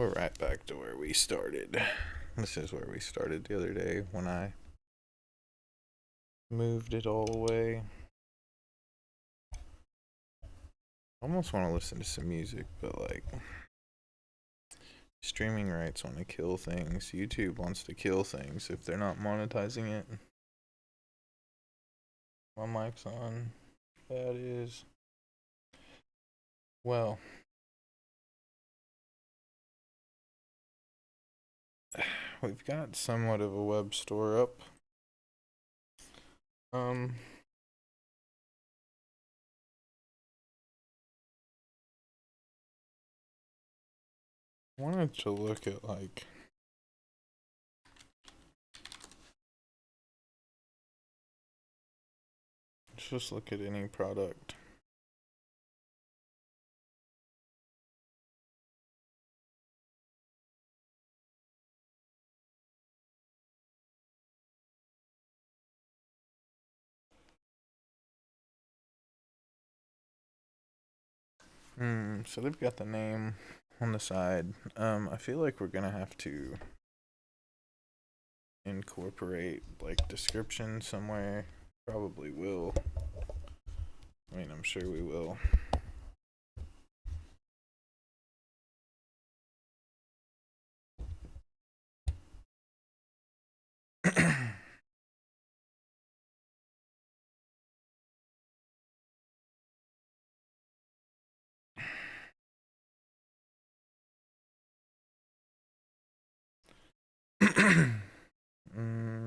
We're right back to where we started. This is where we started the other day when I moved it all away. I almost want to listen to some music, but like, streaming rights want to kill things. YouTube wants to kill things if they're not monetizing it. My mic's on. That is. Well, we've got somewhat of a web store up. Wanted to look at like just look at any product. So they've got the name on the side. I feel like we're gonna have to incorporate like description somewhere. Probably will. I mean, I'm sure we will.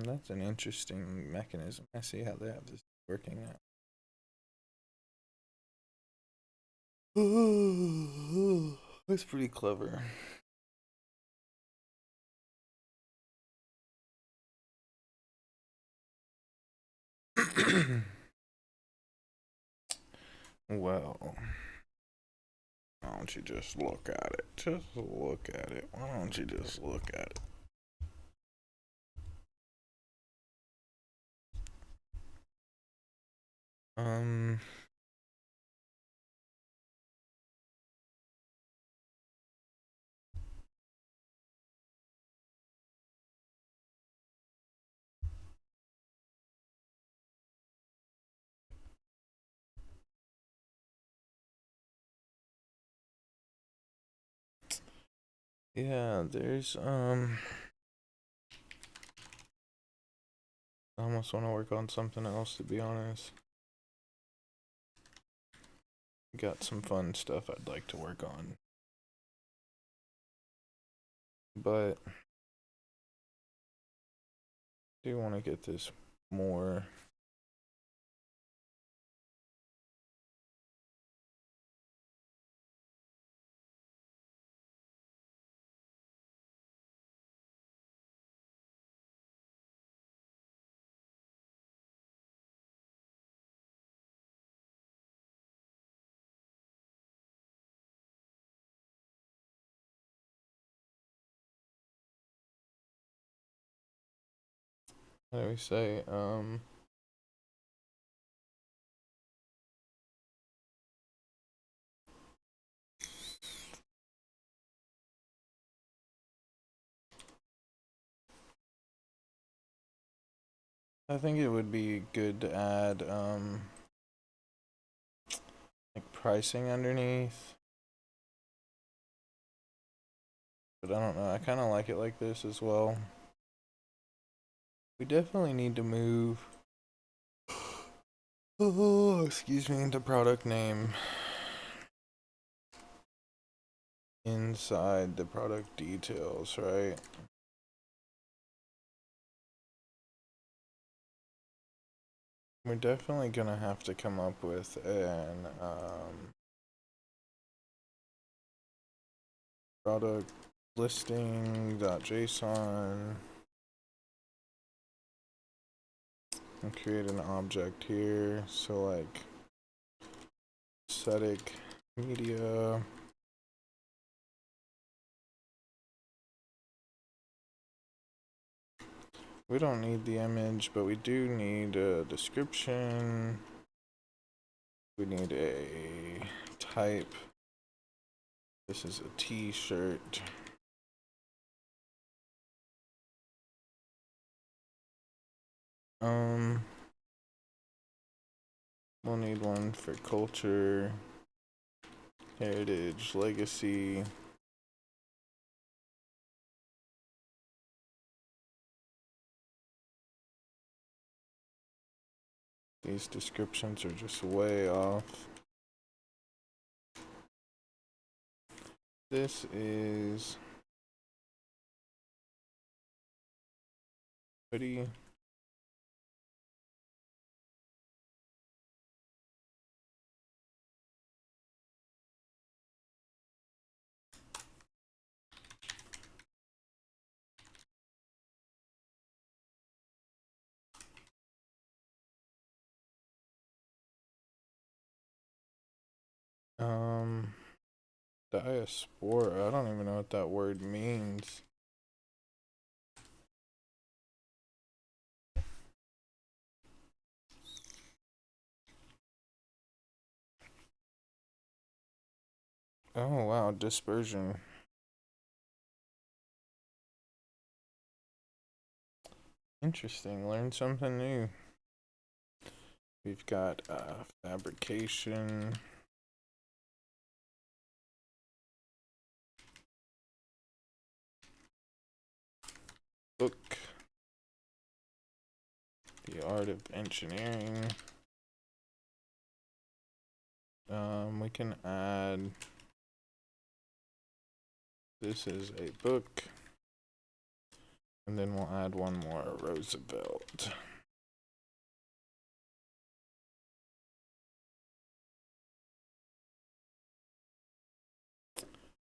That's an interesting mechanism. I see how they have this working now. That's pretty clever. Well, why don't you just look at it? Just look at it. Why don't you just look at it? Yeah, there's, I almost want to work on something else, to be honest. Got some fun stuff I'd like to work on. But I do want to get this more how do we say, I think it would be good to add, like pricing underneath. But I don't know, I kind of like it like this as well. We definitely need to move, oh, excuse me, the product name inside the product details, right? We're definitely gonna have to come up with an product listing.json and create an object here. So like static media. We don't need the image, but we do need a description. We need a type. This is a t-shirt. We'll need one for culture, heritage, legacy. These descriptions are just way off. This is pretty. Diaspora, I don't even know what that word means. Oh wow, dispersion. Interesting, learn something new. We've got fabrication. Book. The art of engineering. We can add, this is a book, and then we'll add one more, Roosevelt.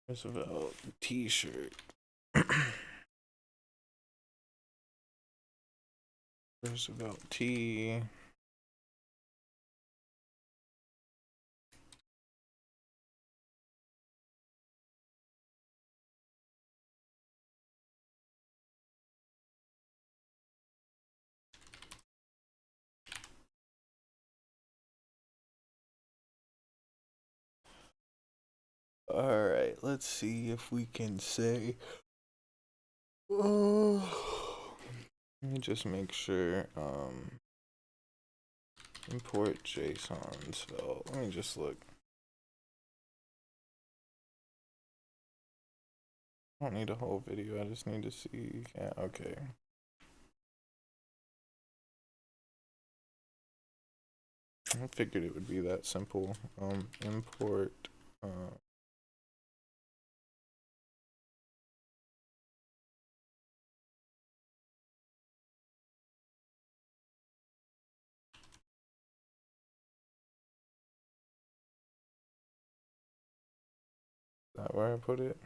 Roosevelt t-shirt. Roosevelt T. Alright, let's see if we can say. Let me just make sure. Import JSON Svelte. Let me just look. I don't need a whole video, I just need to see. Yeah, okay. I figured it would be that simple. Import. Is that where I put it?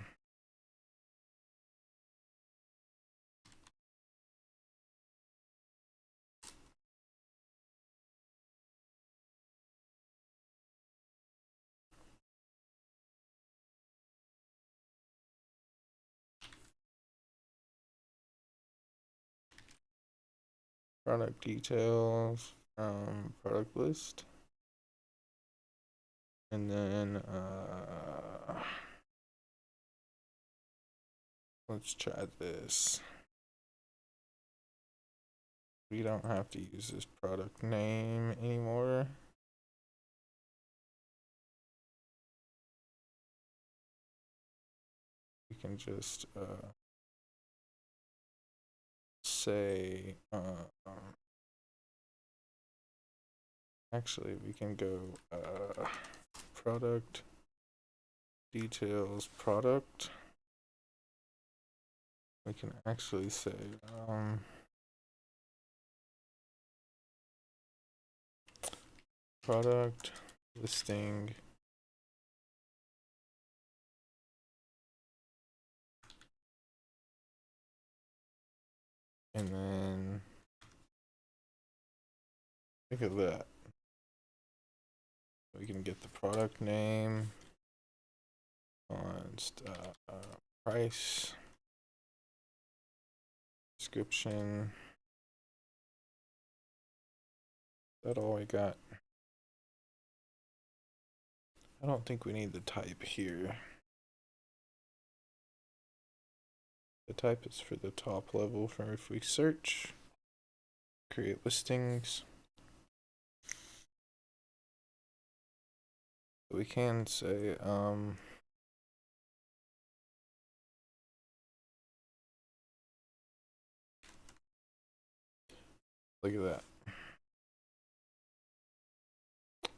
Product details, product list. And then, let's try this. We don't have to use this product name anymore. We can just say, actually we can go product details product. We can actually say product listing and then look at that. We can get the product name on price, description. Is that all we got? I don't think we need the type here. The type is for the top level for if we search. create listings. We can say, look at that.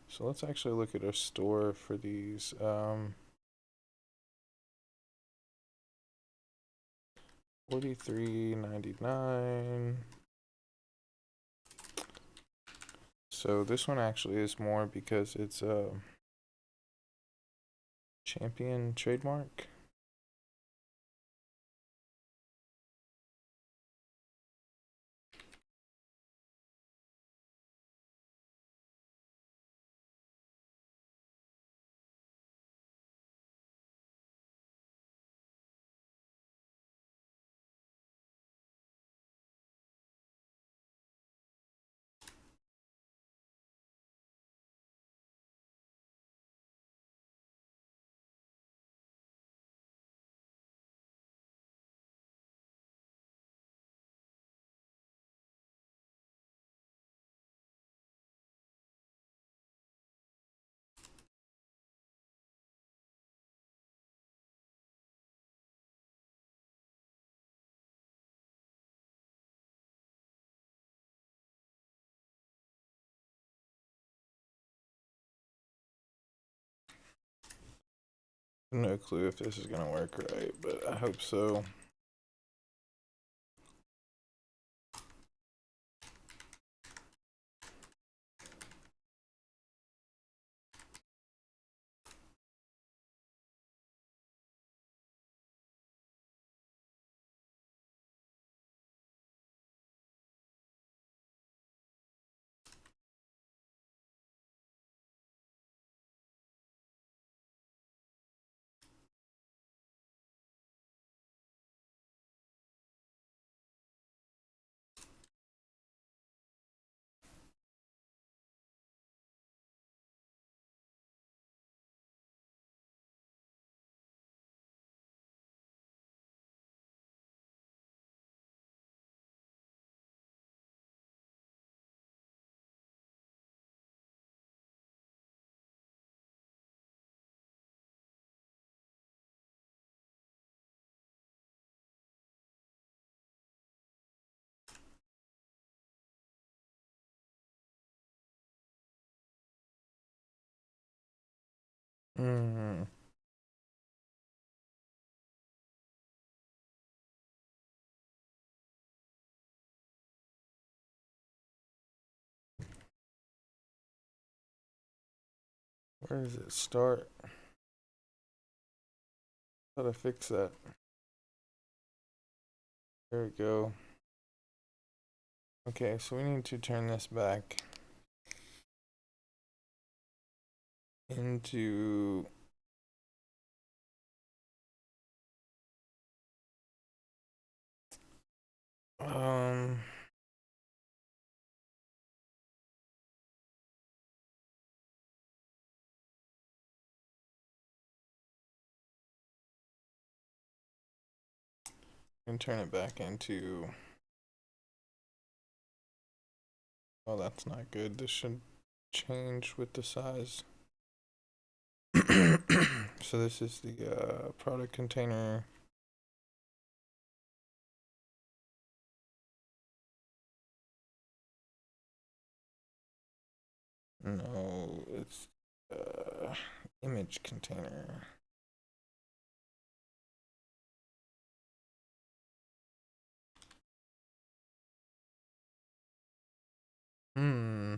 So let's actually look at our store for these. $43.99. So this one actually is more because it's a champion trademark. No clue if this is gonna work right, but I hope so. Hmm. Where does it start? How to fix that? There we go. Okay, so we need to turn this back into um and turn it back into, oh, that's not good. This should change with the size. So this is the product container. No, it's image container. Hmm.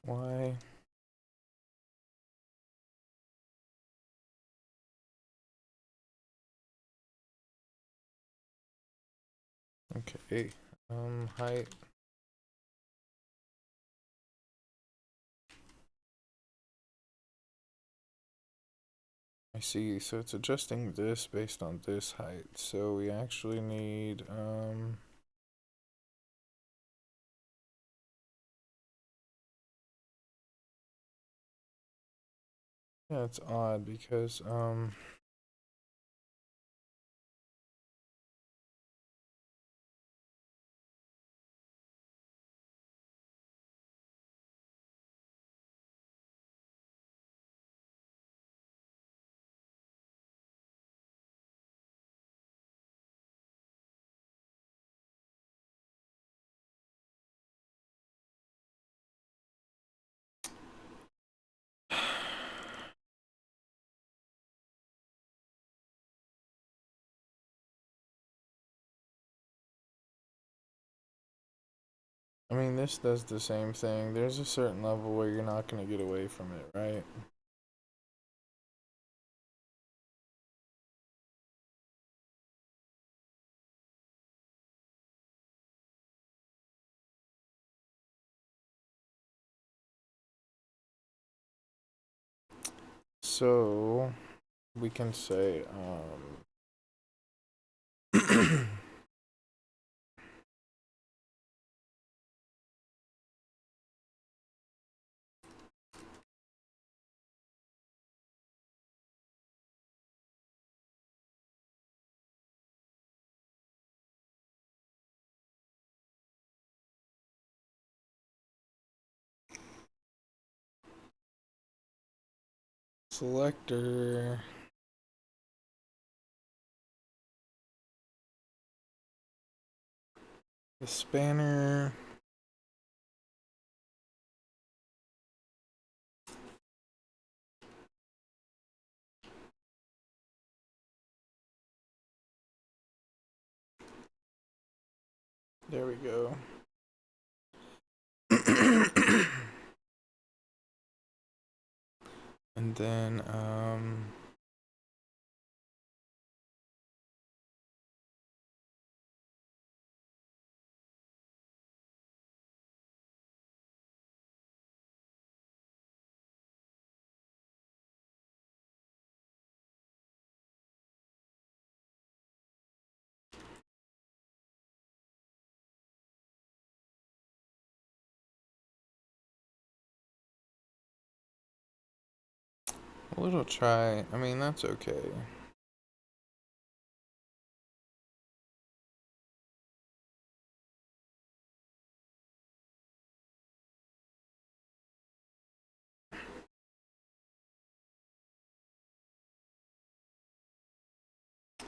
Why? Okay, height. I see, so it's adjusting this based on this height. So we actually need, yeah, it's odd because, I mean, this does the same thing. There's a certain level where you're not going to get away from it, right? So we can say, selector, the spanner, there we go. And then, a little try. I mean, that's okay.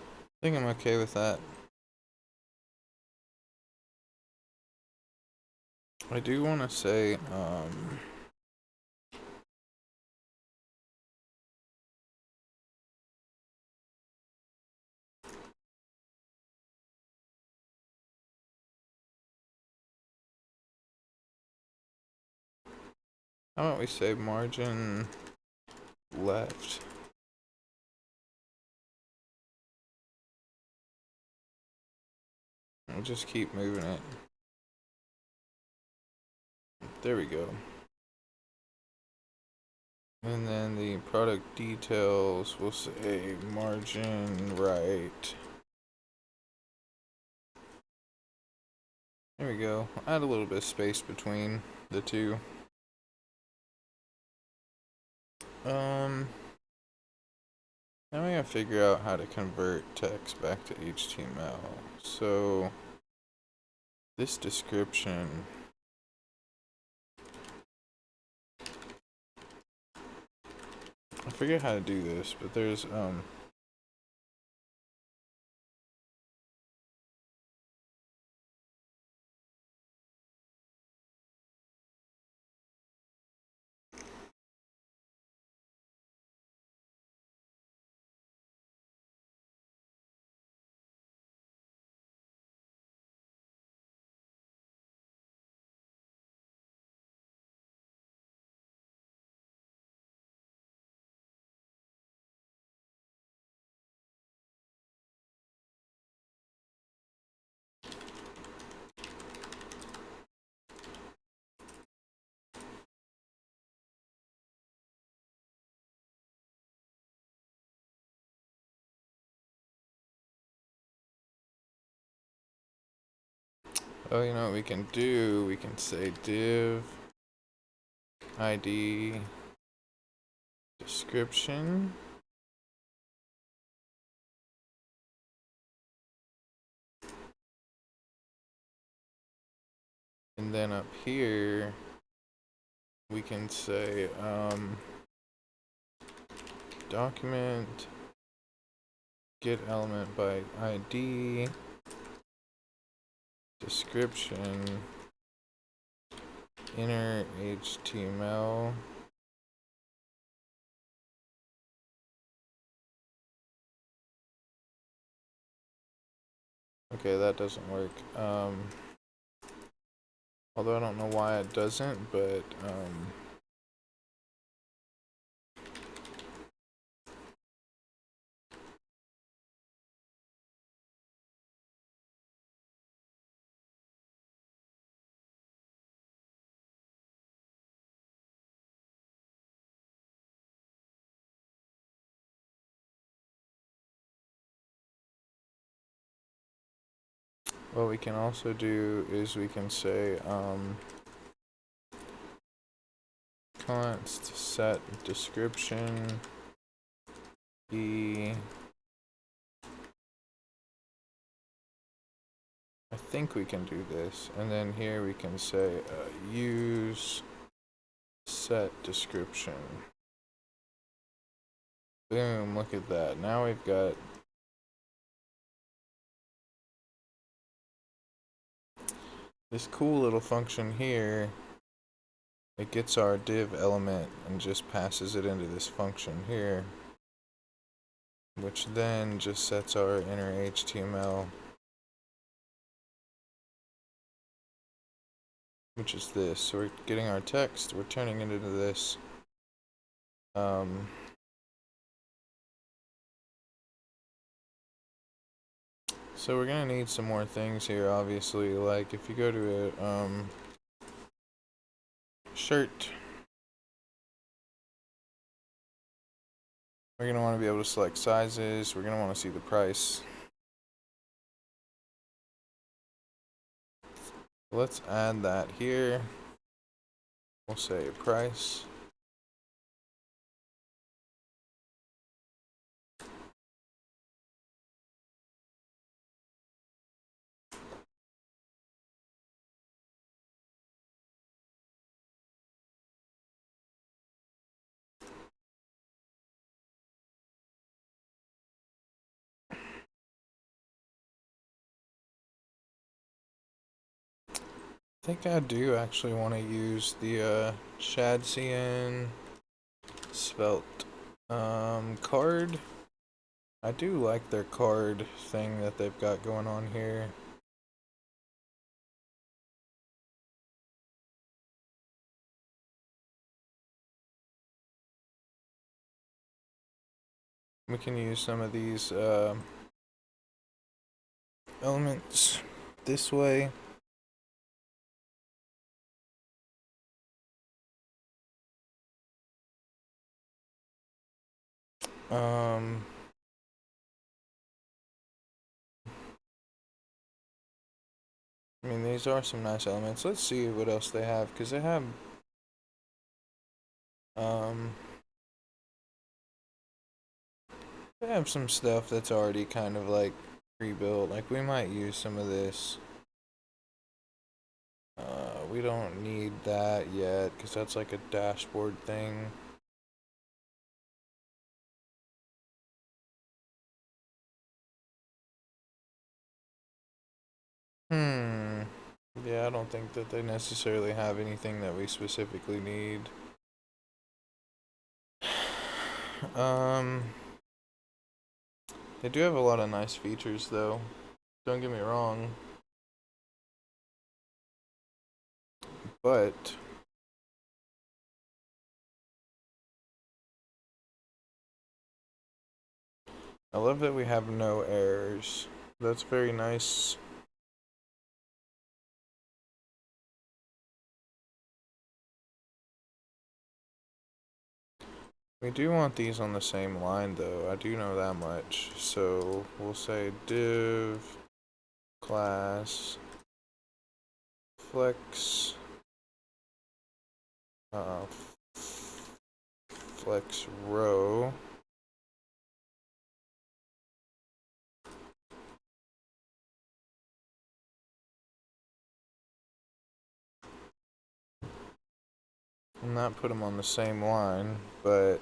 I think I'm okay with that. I do want to say, how about we say margin left? We'll just keep moving it. There we go. And then the product details, we'll say margin right. There we go. Add a little bit of space between the two. Now we gotta figure out how to convert text back to HTML. So this description, I forget how to do this, but there's Oh, you know what we can do? We can say div ID description. And then up here, we can say document get element by ID description inner HTML. Okay, that doesn't work. Although I don't know why it doesn't, but what we can also do is we can say const set description I think we can do this, and then here we can say use set description. Boom, look at that. Now we've got this cool little function here. It gets our div element and just passes it into this function here, which then just sets our inner HTML, which is this. So we're getting our text, we're turning it into this. So we're gonna need some more things here, obviously. Like if you go to a shirt, we're gonna want to be able to select sizes. We're gonna want to see the price. Let's add that here. We'll say price. I think I do actually want to use the ShadCN Svelte card. I do like their card thing that they've got going on here. We can use some of these elements this way. I mean, these are some nice elements. Let's see what else they have, because they have some stuff that's already kind of like pre-built. Like we might use some of this. We don't need that yet because that's like a dashboard thing. Yeah, I don't think that they necessarily have anything that we specifically need. They do have a lot of nice features though. Don't get me wrong. But I love that we have no errors. That's very nice. We do want these on the same line though, I do know that much. So we'll say div class flex, flex row. And not put them on the same line, but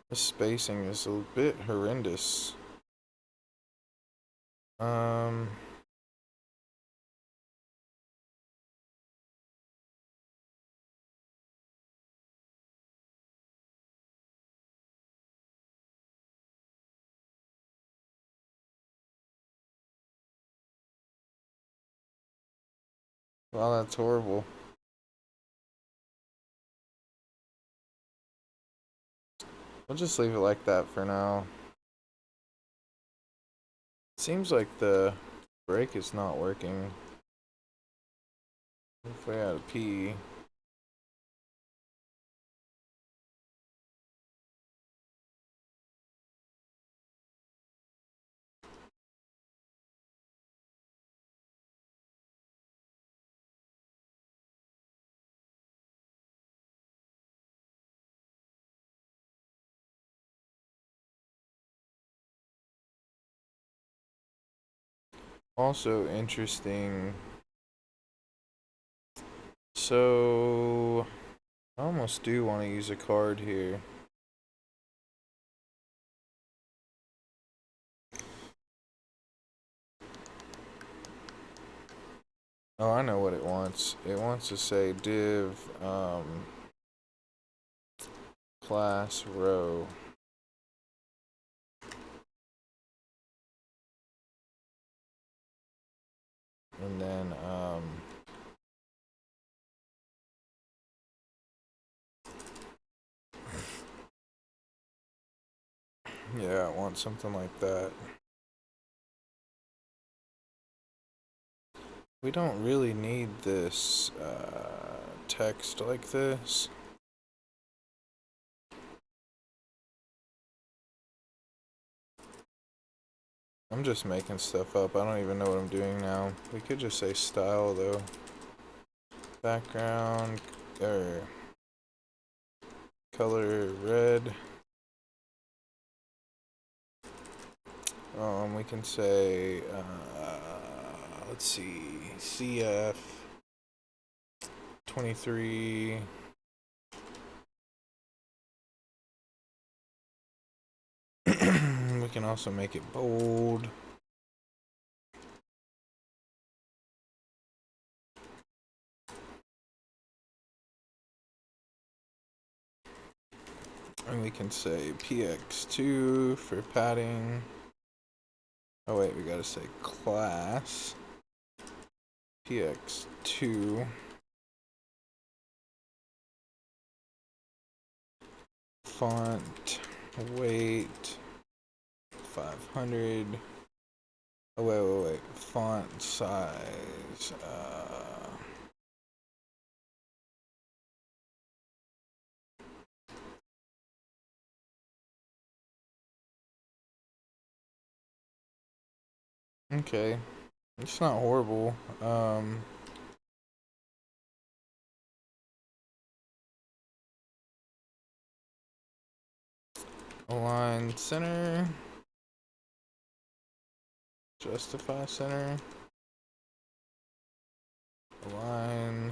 the spacing is a bit horrendous. Well, that's horrible. We'll just leave it like that for now. Seems like the break is not working. If we add a P. Also interesting. So I almost do want to use a card here. Oh, I know what it wants. It wants to say div class row. And then yeah, I want something like that. We don't really need this text like this. I'm just making stuff up. I don't even know what I'm doing now. We could just say style though. Background or color red. We can say let's see, CF 23. We can also make it bold. And we can say PX2 for padding. Oh wait, we gotta say class PX2 font weight 500. Oh wait, font size okay, it's not horrible. Align center, justify center, align.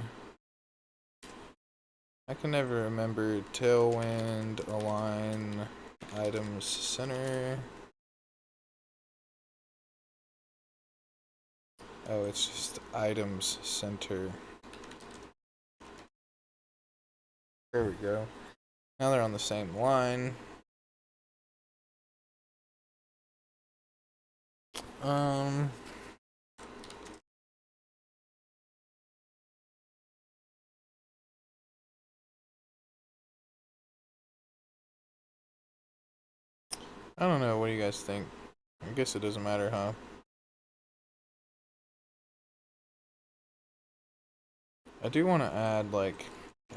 I can never remember tailwind, align, items center. Oh, it's just items center. There we go. Now they're on the same line. I don't know. What do you guys think? I guess it doesn't matter, huh? I do want to add, like,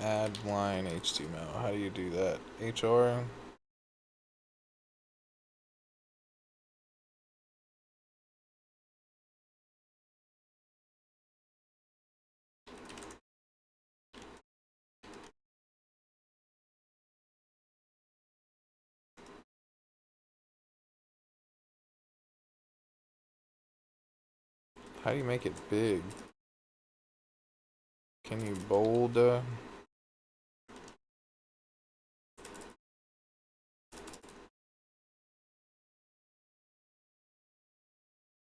Add line HTML. How do you do that? HR. How do you make it big? Can you bold? How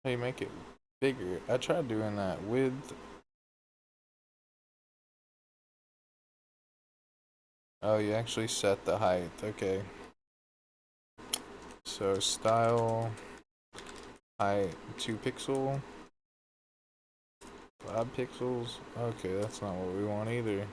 do you make it bigger? I tried doing that with. Oh, you actually set the height. Okay. So style height 2 pixel. 5 pixels. Okay, that's not what we want either.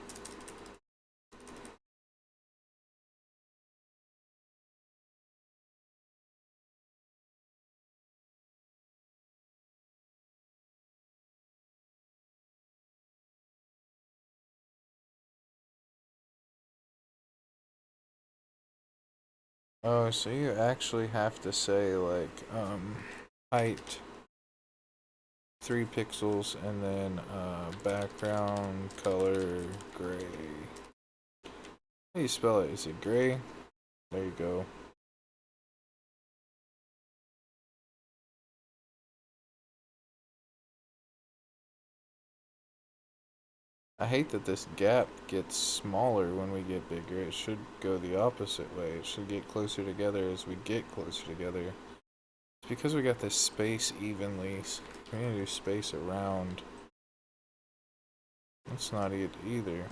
Oh, so you actually have to say like height 3 pixels and then background color gray. How do you spell it? Is it gray? There you go. I hate that this gap gets smaller when we get bigger. It should go the opposite way. It should get closer together as we get closer together. It's because we got this space evenly. We need to do space around. That's not it either.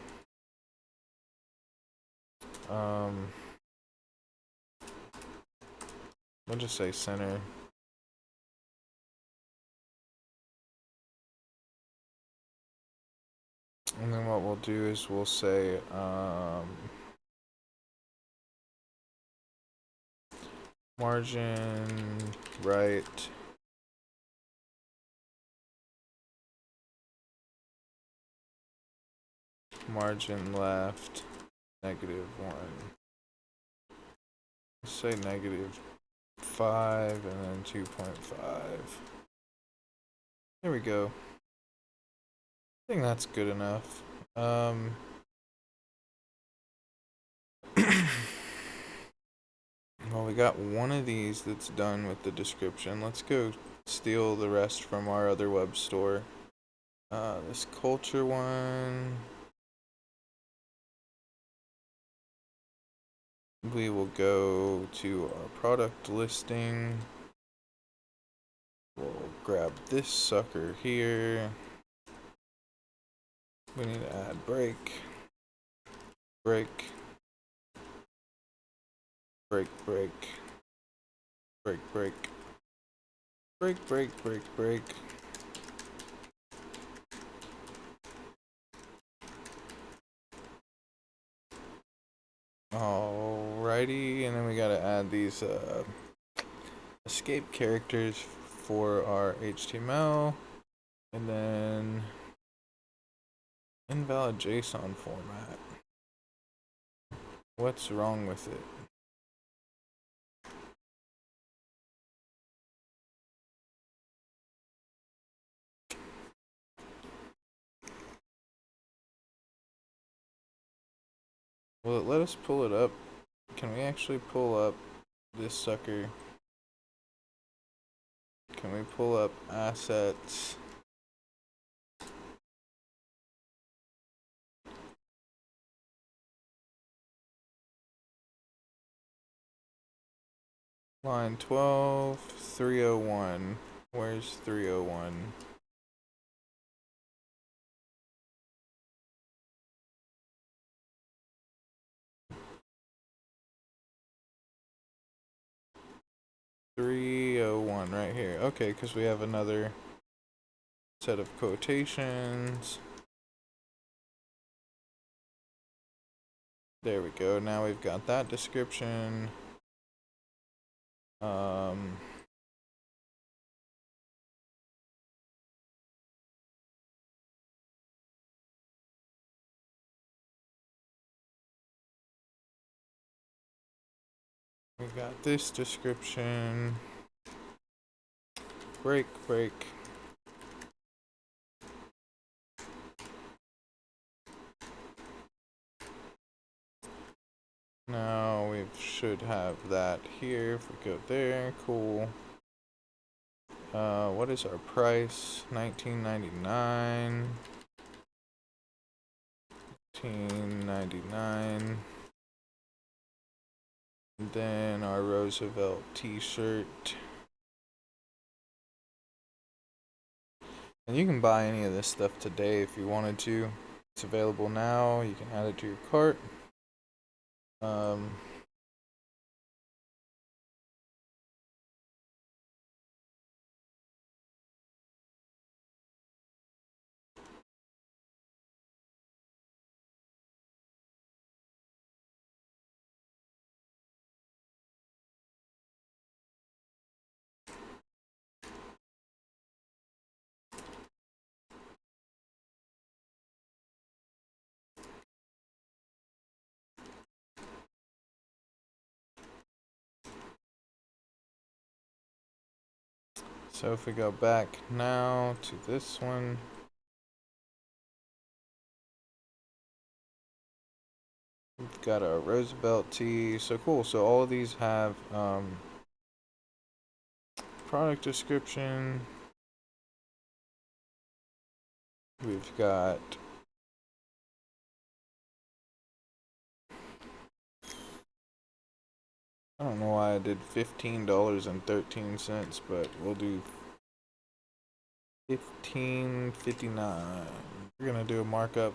We'll just say center. And then what we'll do is we'll say margin right margin left -1. Let's say -5 and then 2.5. There we go. I think that's good enough. Well, we got one of these that's done with the description. Let's go steal the rest from our other web store. This culture one. We will go to our product listing. We'll grab this sucker here. We need to add break. Break. Break, break. Break, break. Break, break, break, break. Alrighty, and then we gotta add these escape characters for our HTML, and then invalid JSON format. What's wrong with it? Will it let us pull it up? Can we actually pull up this sucker? Can we pull up assets? Line 12, 301. Where's 301? Right here. Okay, because we have another set of quotations. There we go. Now we've got that description. We got this description. Break. Now we should have that here. If we go there, cool. What is our price? $19.99. $19.99. Then our Roosevelt t-shirt. And you can buy any of this stuff today if you wanted to. It's available now. You can add it to your cart. So if we go back now to this one, we've got our Roosevelt tee. So cool. So all of these have product description. We've got I don't know why I did $15.13, but we'll do $15.59. We're gonna do a markup.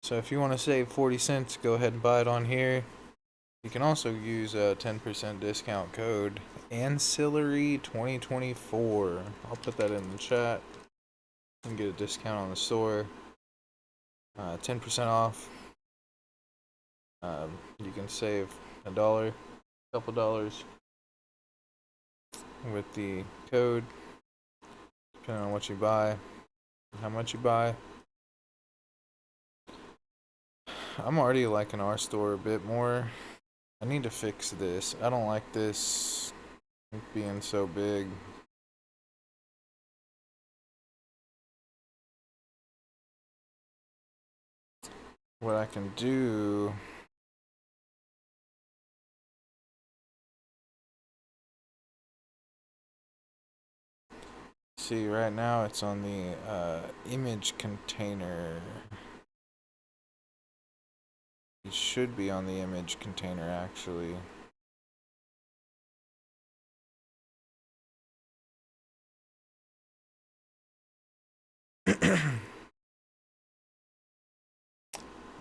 So if you want to save 40 cents, go ahead and buy it on here. You can also use a 10% discount code ancillary2024. I'll put that in the chat and get a discount on the store. 10% off. You can save a couple dollars with the code, depending on what you buy, how much you buy. I'm already liking our store a bit more. I need to fix this. I don't like this being so big. What I can do see right now it's on the image container. It should be on the image container actually.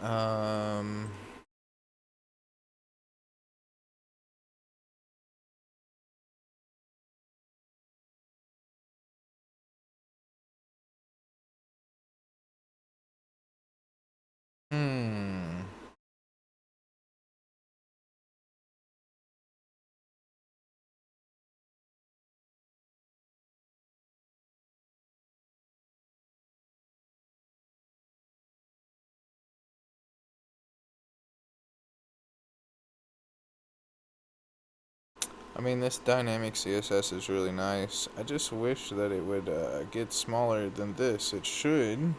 um hmm I mean, this dynamic CSS is really nice. I just wish that it would get smaller than this. It should.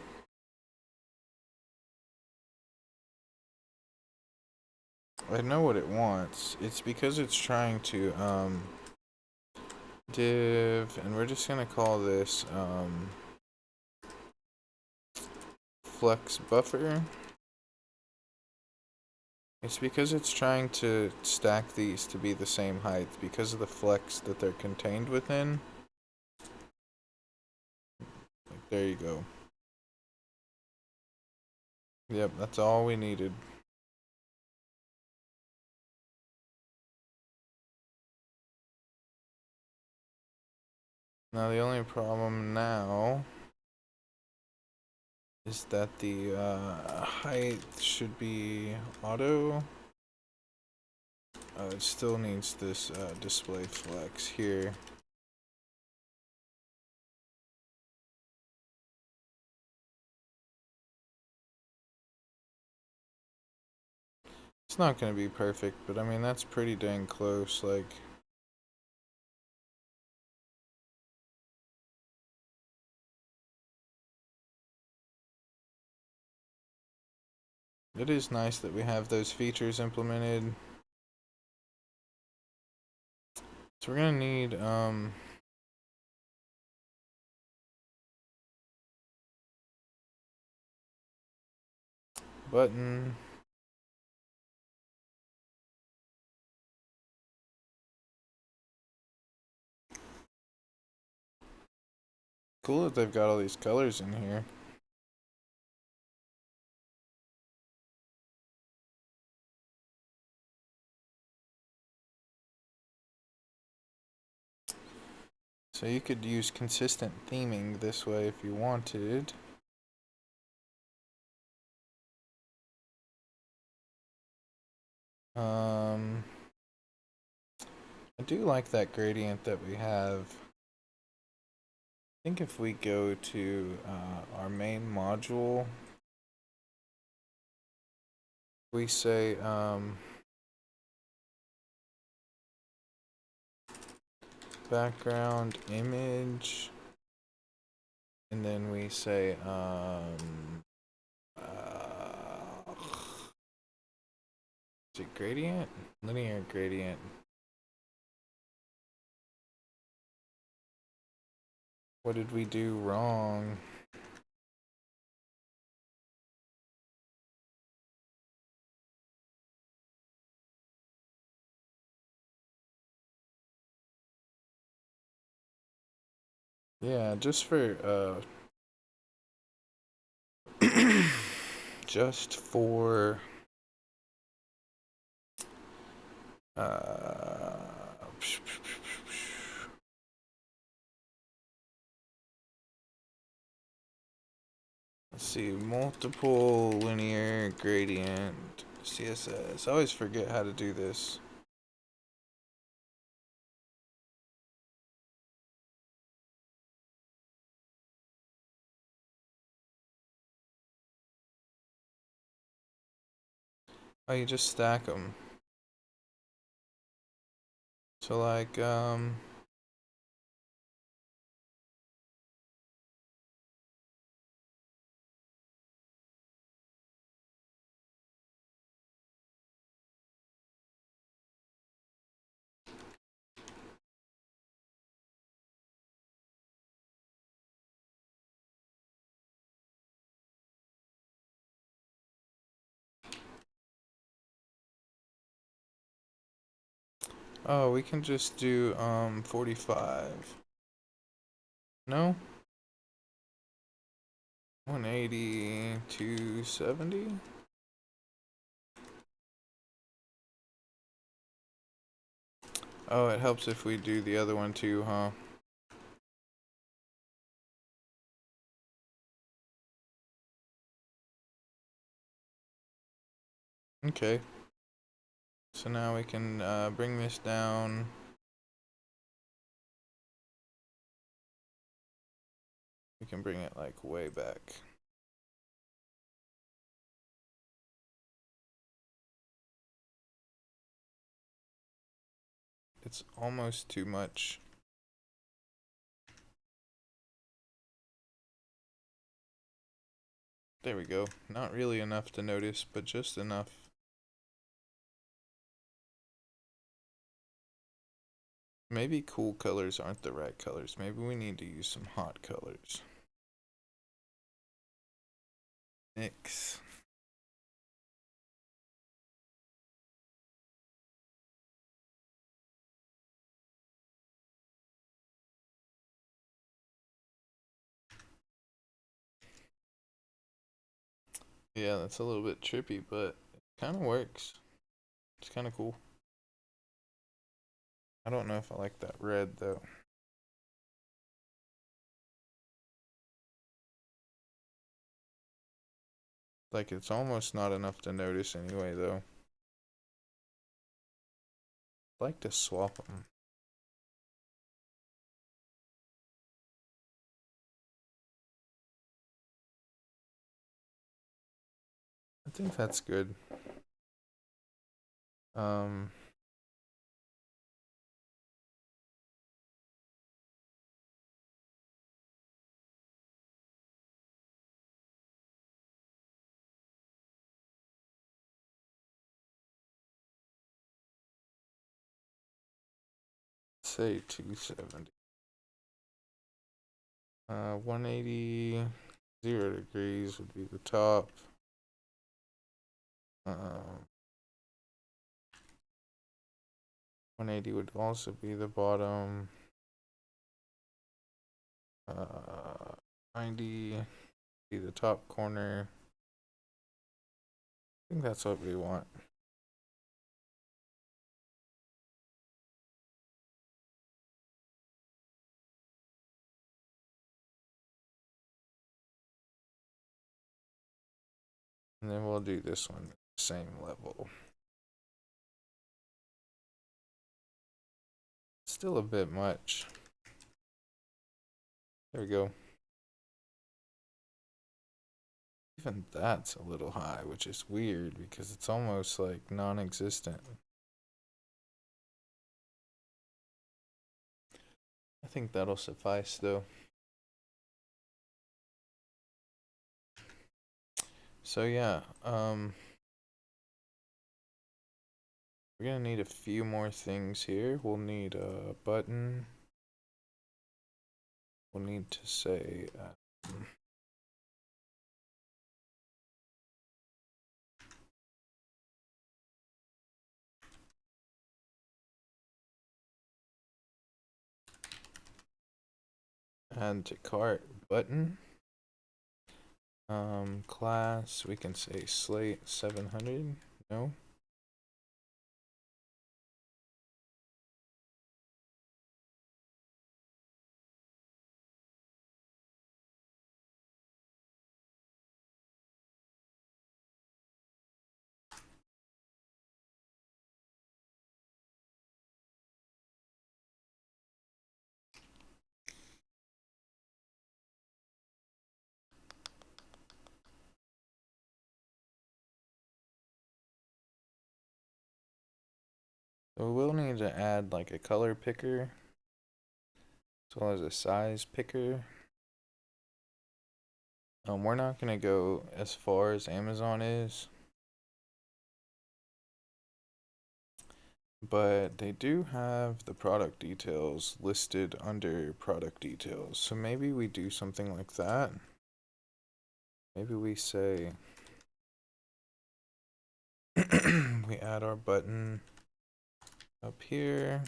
I know what it wants. It's because it's trying to div, and we're just gonna call this flex buffer. It's because it's trying to stack these to be the same height because of the flex that they're contained within. Like, there you go. Yep, that's all we needed. Now the only problem now is that the height should be auto. It still needs this display flex here. It's not gonna be perfect, but I mean, that's pretty dang close, like. It is nice that we have those features implemented. So we're gonna need, button. Cool that they've got all these colors in here. So you could use consistent theming this way if you wanted. I do like that gradient that we have. I think if we go to our main module, we say background image, and then we say is it gradient? Linear gradient. What did we do wrong? Yeah, just for just for uh let's see, multiple linear gradient CSS. I always forget how to do this. Oh, you just stack them. So like oh, we can just do 45. No? 180, 270? Oh, it helps if we do the other one too, huh? Okay. So now we can bring this down. We can bring it like way back. It's almost too much. There we go. Not really enough to notice, but just enough. Maybe cool colors aren't the right colors. Maybe we need to use some hot colors. Mix. Yeah, that's a little bit trippy, but it kind of works. It's kind of cool. I don't know if I like that red though. Like it's almost not enough to notice anyway though. I'd like to swap them. I think that's good. Um, say 270. 180, 0 degrees would be the top. 180 would also be the bottom. 90 be the top corner. I think that's what we want. And then we'll do this one same level. Still a bit much. There we go. Even that's a little high, which is weird because it's almost like non-existent. I think that'll suffice though. So yeah, we're gonna need a few more things here. We'll need a button. We'll need to say add to cart button. Class, we can say slate 700. No. So we'll need to add like a color picker as well as a size picker. We're not gonna go as far as Amazon is, but they do have the product details listed under product details. So maybe we do something like that. Maybe we say we add our button up here.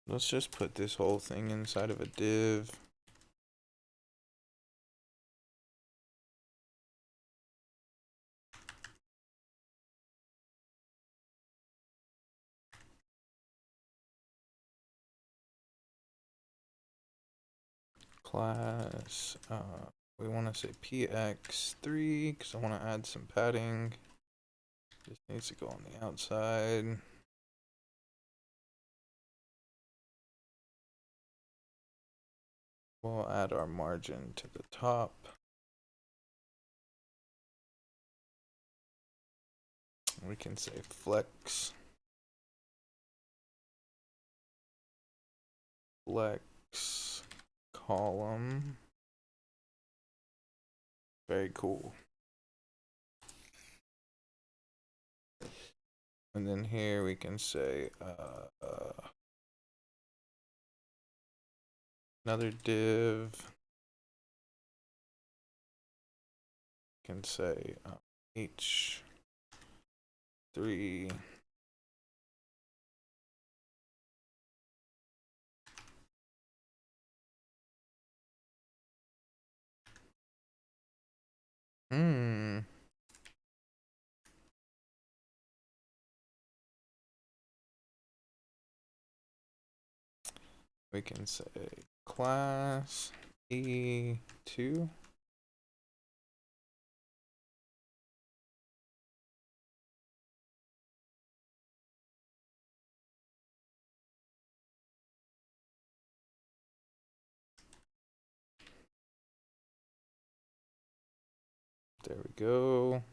Let's just put this whole thing inside of a div. Class, we want to say px3 because I want to add some padding. This needs to go on the outside. We'll add our margin to the top. We can say flex. Flex column. Very cool. And then here we can say another div. We can say h3. We can say class E2. There we go.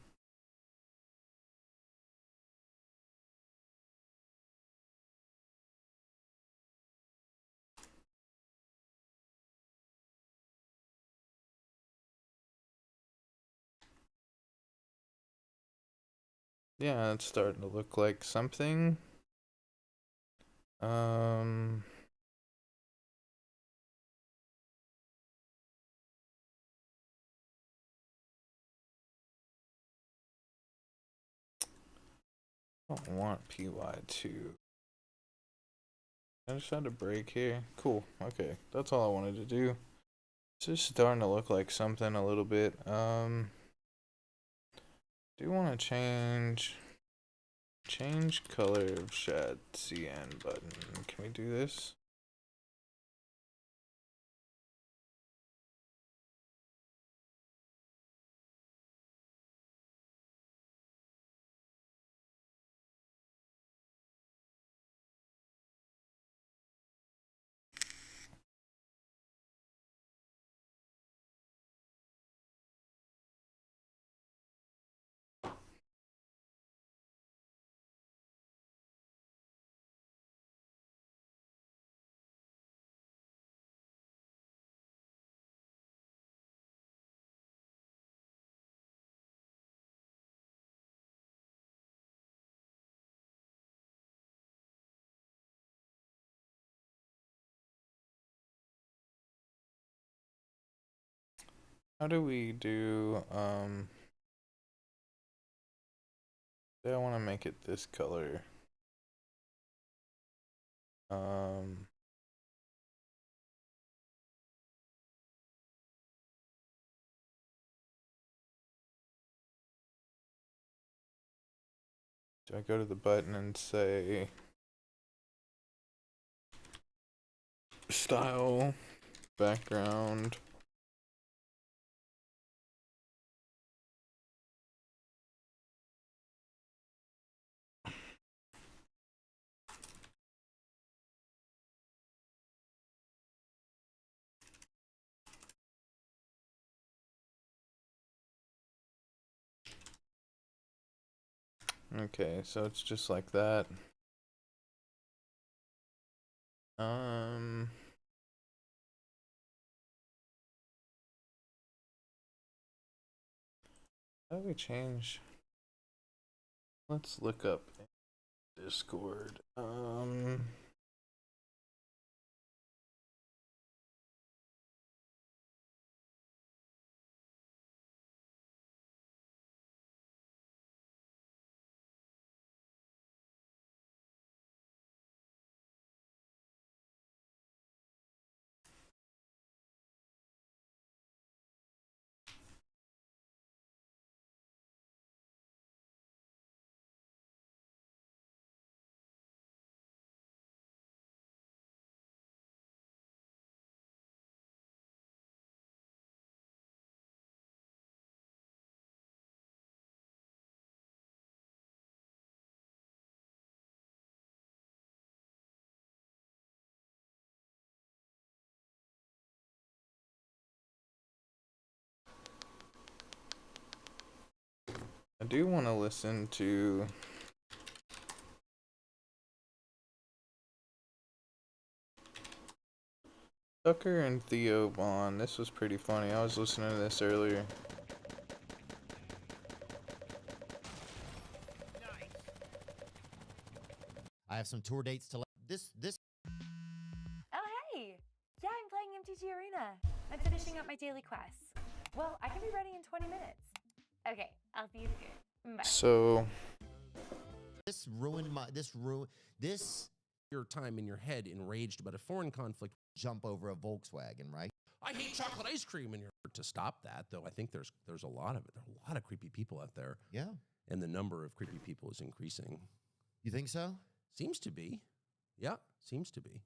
Yeah, it's starting to look like something. I don't want py2. I just had a break here. Cool. Okay, that's all I wanted to do. It's just starting to look like something a little bit. Do want to change color of ShadCN button. Can we do this? How do we do, I want to make it this color. Do I go to the button and say style, background? Okay, so it's just like that. How do we change? Let's look up Discord. I do want to listen to Tucker and Theo Vaughn. This was pretty funny. I was listening to this earlier. I have some tour dates to this. Oh, hey! Yeah, I'm playing MTG Arena. I'm finishing up my daily quests. Well, I can be ready in 20 minutes. Okay, I'll see you soon. Bye. So This ruined my. This. Your time in your head enraged about a foreign conflict. Jump over a Volkswagen, right? I hate chocolate ice cream, and you're to stop that. Though I think there's a lot of it. There are a lot of creepy people out there. Yeah. And the number of creepy people is increasing. You think so? Seems to be. Yeah, seems to be.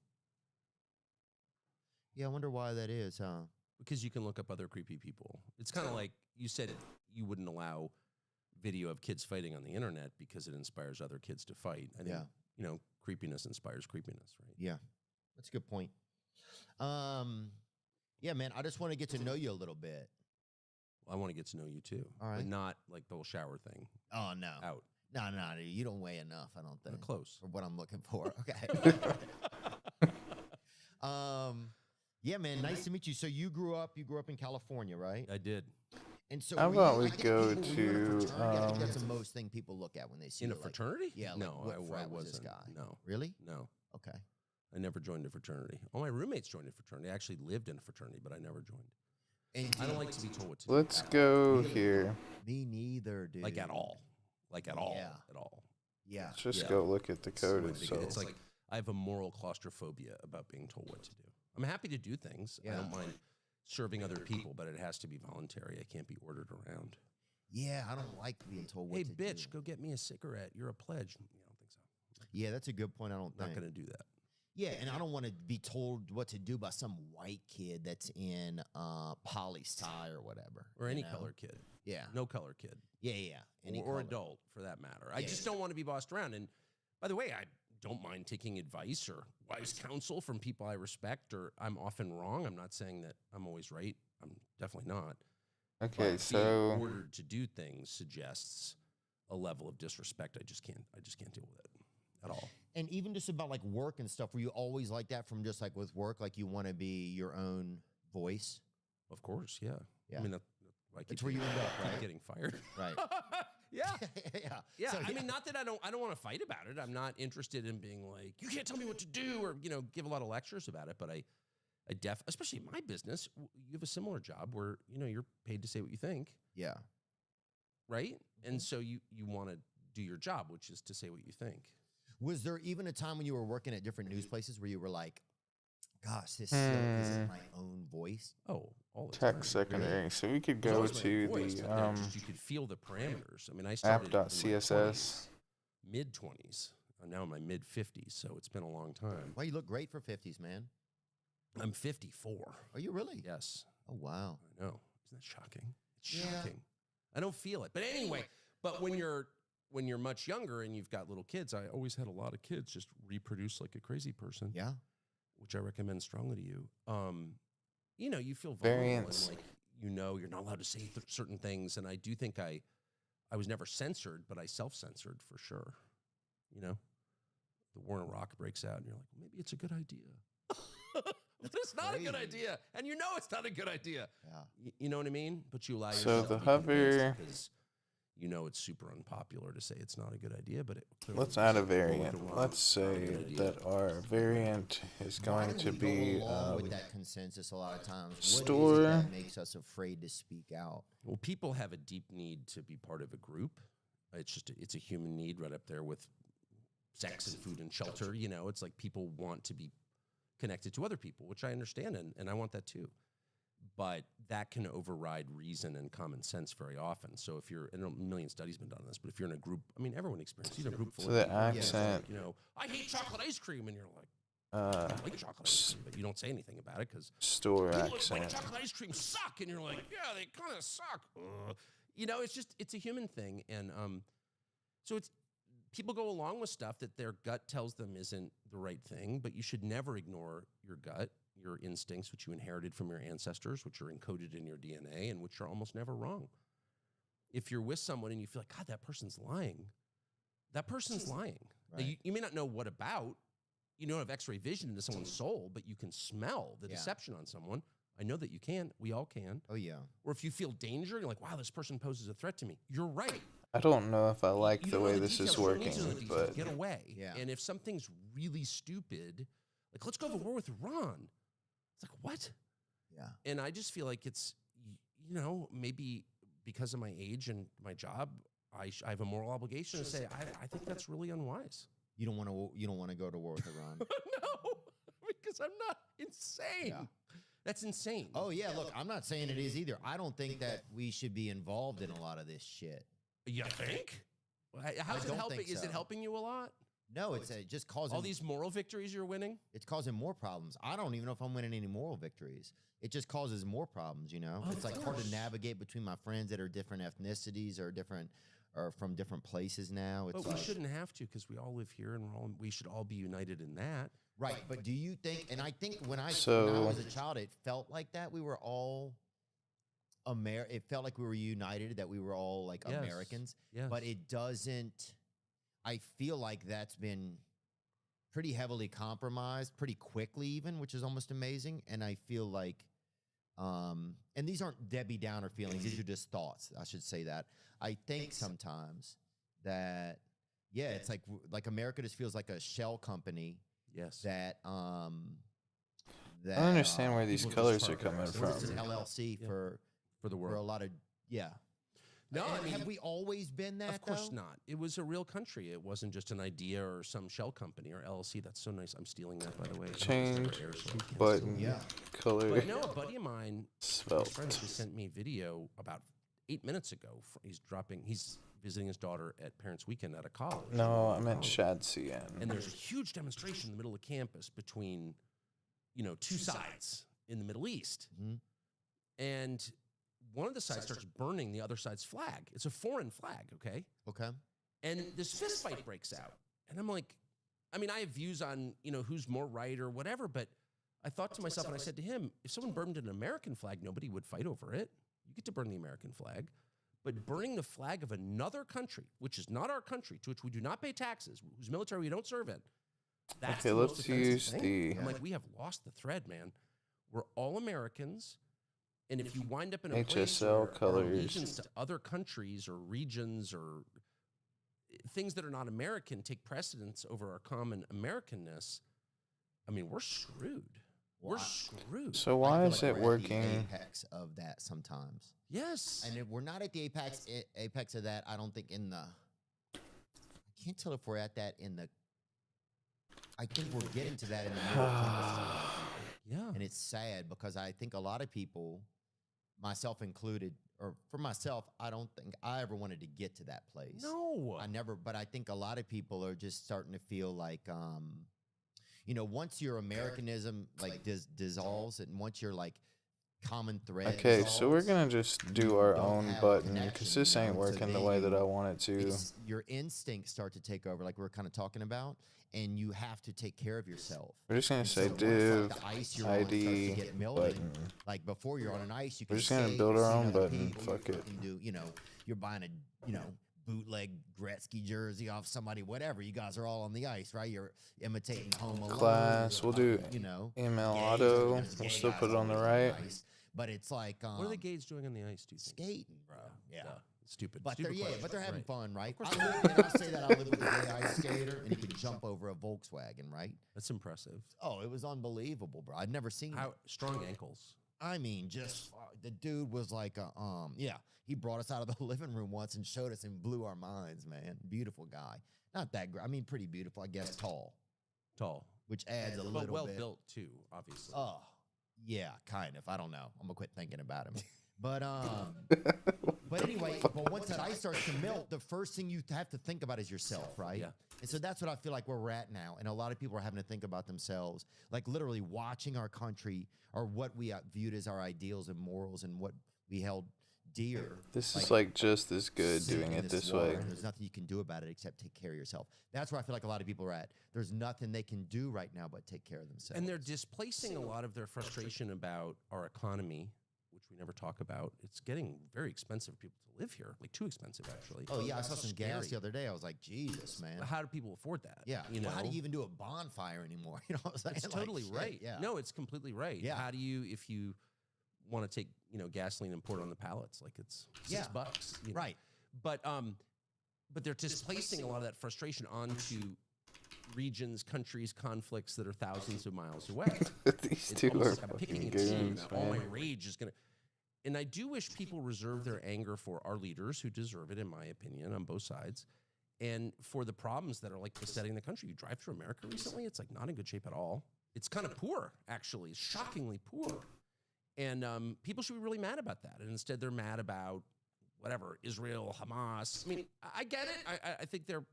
Yeah, I wonder why that is, huh? Because you can look up other creepy people. It's kind of like you said you wouldn't allow video of kids fighting on the internet because it inspires other kids to fight. I think, you know, creepiness inspires creepiness, right? Yeah, that's a good point. Yeah, man, I just want to get to know you a little bit. I want to get to know you too. All right. But not like the whole shower thing. Oh, no. Out. No, dude, you don't weigh enough, I don't think. Close. For what I'm looking for. Okay. Yeah, man, nice to meet you. So you grew up in California, right? I did. And so How were about you- we I think go people- were you in a to, fraternity? I think that's the most thing people look at when they see In a you, like, fraternity? yeah, like, no, what I frat was wasn't. this guy? No, Really? no. Okay. I never joined a fraternity. All my roommates joined a fraternity. I actually lived in a fraternity, but I never joined. And I don't like to be told what to Let's do. go here. Me neither, dude. Like at all. Like at all. Yeah. At all. Yeah. Let's just Yeah. go look at the code my big- itself. It's like I have a moral claustrophobia about being told what to do. I'm happy to do things. I don't mind serving other people, but it has to be voluntary. I can't be ordered around. Yeah, I don't like being told what Hey, to bitch, do. go get me a cigarette. You're a pledge. I don't think so. Yeah, that's a good point. I don't I'm think. not going to do that. Yeah, and I don't want to be told what to do by some white kid that's in poli-sci or whatever. Or you any know? color kid. Yeah. No color kid. Yeah. Any Or color. adult, for that matter. I Yeah, just yeah. don't want to be bossed around. And by the way, I don't mind taking advice or wise counsel from people I respect, or I'm often wrong. I'm not saying that I'm always right. I'm definitely not. Okay, But so being ordered to do things suggests a level of disrespect. I just can't deal with it at all. And even just about like work and stuff, were you always like that from just like with work, like you want to be your own voice? Of course, yeah. Yeah. I mean, I That's where you end up, keep right? getting fired. Right. Yeah. Yeah. Yeah, So, I mean, not that I don't want to fight about it. I'm not interested in being like, you can't tell me what to do, or give a lot of lectures about it. But I especially in my business, you have a similar job where you're paid to say what you think, Yeah. right? And so you want to do your job, which is to say what you think. Was there even a time when you were working at different news places where you were like, gosh, this still isn't my own voice? Oh, all the time. tech secondary. So we could It go was my to voice, the but then just you could feel the parameters. I mean, I started app.css. mid 20s. I'm now in my mid 50s, so it's been a long time. Well, you look great for 50s, man. I'm 54. Are you really? Yes. Oh, wow. I know. Isn't that shocking? It's Yeah. shocking. I don't feel it. But anyway, when you're much younger and you've got little kids, I always had a lot of kids just reproduce like a crazy person, Yeah. which I recommend strongly to you. You feel vulnerable Variance. and like you're not allowed to say certain things, and I do think I was never censored, but I self-censored for sure. The war in Iraq breaks out, and you're like, well, maybe it's a good idea. But it's not a good crazy. idea, and it's not a good idea. Yeah. You know what I mean? But you allow So yourself the to be convinced hover- because it's super unpopular to say it's not a good idea, but it clearly Let's add a is. For a variant. while, Let's it's not a say good idea. that our variant is going Why to do we go be along with that consensus a lot of times? What is it store- that makes us afraid to speak out? Well, people have a deep need to be part of a group. It's a human need right up there with sex and food and shelter. It's like people want to be connected to other people, which I understand, and I want that too. But that can override reason and common sense very often. So if you're, and a million studies been done on this, but if you're in a group, I mean, everyone experiences a group full So of the people. accent- I hate chocolate ice cream, and you're like, I like chocolate ice cream, but you don't say anything about it because store people that like accent. chocolate ice cream suck, and you're like, yeah, they kind of suck. It's a human thing, and so it's people go along with stuff that their gut tells them isn't the right thing, but you should never ignore your gut, your instincts, which you inherited from your ancestors, which are encoded in your DNA, and which are almost never wrong. If you're with someone and you feel like, God, that person's lying, that person's lying. Now, Right. you may not know what about. You don't have X-ray vision into someone's soul, but you can smell the Yeah. deception on someone. I know that you can. We all can. Oh, yeah. Or if you feel danger, you're like, wow, this person poses a threat to me. You're right. I don't know if I like You the don't way know this details, is you don't need working, to know the details. but Get away. Yeah. And if something's really stupid, like let's go to war with Iran. It's like, what? Yeah. And I just feel like it's, maybe because of my age and my job, I have a moral obligation to say, I think that's really unwise. You don't want to go to war with Iran. No, because I'm not insane. Yeah. That's insane. Oh, yeah. Look, I'm not saying it is either. I don't think that we should be involved in a lot of this shit. You think? How's it don't helping? think Is it so. helping you a lot? No, it's just causing All these moral victories you're winning? It's causing more problems. I don't even know if I'm winning any moral victories. It just causes more problems, Of It's like hard to course. navigate between my friends that are different ethnicities or from different places now. It's But we like, shouldn't have to because we all live here and we should all be united in that. right. But do you think, and I think when I So- was a child, it felt like that. We were all It felt like we were united, that we were all like Yes. Americans, Yes. but it doesn't. I feel like that's been pretty heavily compromised pretty quickly, even, which is almost amazing. And I feel like, and these aren't Debbie Downer feelings; these are just thoughts. I should say that. I think sometimes that, yeah, it's like America just feels like a shell company Yes. that I don't understand where these people just colors are park coming their from. it's an LLC Yeah. for for the for a world. lot of, yeah. No, I And mean, have we always been that? of course though? not. It was a real country. It wasn't just an idea or some shell company or LLC. That's so nice. I'm stealing that, by the way. I hope this Change never airs, so I can't button steal it. Yeah. color. But no, a buddy of mine, his Svelte. friend, just sent me video about 8 minutes ago. He's visiting his daughter at Parents' Weekend at a college. No, I meant ShadCN. And there's a huge demonstration in the middle of campus between, two sides in the Middle East. Mhm. And one of the sides starts burning the other side's flag. It's a foreign flag, okay? Okay. And this fist fight breaks out. And I'm like, I mean, I have views on, who's more right or whatever, but I thought to myself, and I said to him, if someone burned an American flag, nobody would fight over it. You get to burn the American flag. But burning the flag of another country, which is not our country, to which we do not pay taxes, whose military we don't serve in, that's Okay, the most let's offensive use thing. the I'm like, we have lost the thread, man. We're all Americans. And if you wind up in a place HSL where our colors. allegiance to other countries or regions or things that are not American take precedence over our common Americanness, I mean, we're screwed. Well, We're screwed. So I why feel is like it we're at working? the apex of that sometimes. Yes. And if we're not at the apex of that, I don't think I can't tell if we're at that in the. I think we're getting to that in the middle campus. Yeah. And it's sad because I think a lot of people, myself included, or for myself, I don't think I ever wanted to get to that place. No. I never, but I think a lot of people are just starting to feel like, once your Americanism like dissolves, and once your like common thread. Okay, so we're dissolves, gonna just do our don't own have button connection, because this ain't so working the then way that I want it to. your instincts start to take over, like we are kind of talking about, and you have to take care of yourself. We're just gonna And say so once, div like, the ice you're on starts to ID get melted, button. like before you're on an ice, you We're can just gonna skate, build you've our seen own other button, people, fuck you it. can do, you're buying a, bootleg Gretzky jersey off somebody, whatever. You guys are all on the ice, right? You're imitating Home Alone. Class, we'll do ML gays, auto. there's We'll gay still guys put it on the always right. ice. But it's like, What are the gays doing on the ice, do you think? skating, bro. Yeah. Duh. Stupid. But Stupid question. but they're having Right. fun, right? course I say that I live with a gay ice skater, and he could jump over a Volkswagen, right? That's impressive. Oh, it was unbelievable, bro. I'd never seen How it. strong ankles. I mean, the dude was like, he brought us out of the living room once and showed us and blew our minds, man. Beautiful guy. Not that great. I mean, pretty beautiful, I guess, tall, Tall. which adds a But little well bit. built too, obviously. Oh, yeah, kind of. I don't know. I'm gonna quit thinking about him. But but anyway, but once that ice starts to melt, the first thing you have to think about is yourself, right? Yeah. And so that's what I feel like where we're at now. And a lot of people are having to think about themselves, like literally watching our country or what we viewed as our ideals and morals and what we held dear. This is like just as good sink doing in it this water, way. and there's nothing you can do about it except take care of yourself. That's where I feel like a lot of people are at. There's nothing they can do right now but take care of themselves. And they're displacing a lot of their frustration about our economy, which we never talk about. It's getting very expensive for people to live here, like too expensive, actually. Oh yeah, I saw some gas Scary. the other day. I was like, Jesus, man. How do people afford that? Yeah. You know, Well, how do you even do a bonfire anymore? You know what I'm saying? it's Like, totally shit, right. Yeah. No, it's completely right. Yeah. How do you, if you want to take, gasoline and pour it on the pallets, like it's Yeah. $6, you know? Right. But they're displacing a lot of that frustration onto regions, countries, conflicts that are thousands of miles away. These It's two are almost like I'm picking fucking a team. goons, All my man. rage is gonna. And I do wish people reserve their anger for our leaders, who deserve it, in my opinion, on both sides, and for the problems that are like besetting the country. You drive through America recently; it's like not in good shape at all. It's kind of poor, actually, shockingly poor. And people should be really mad about that. And instead, they're mad about whatever, Israel, Hamas. I mean, I get it. I think they're,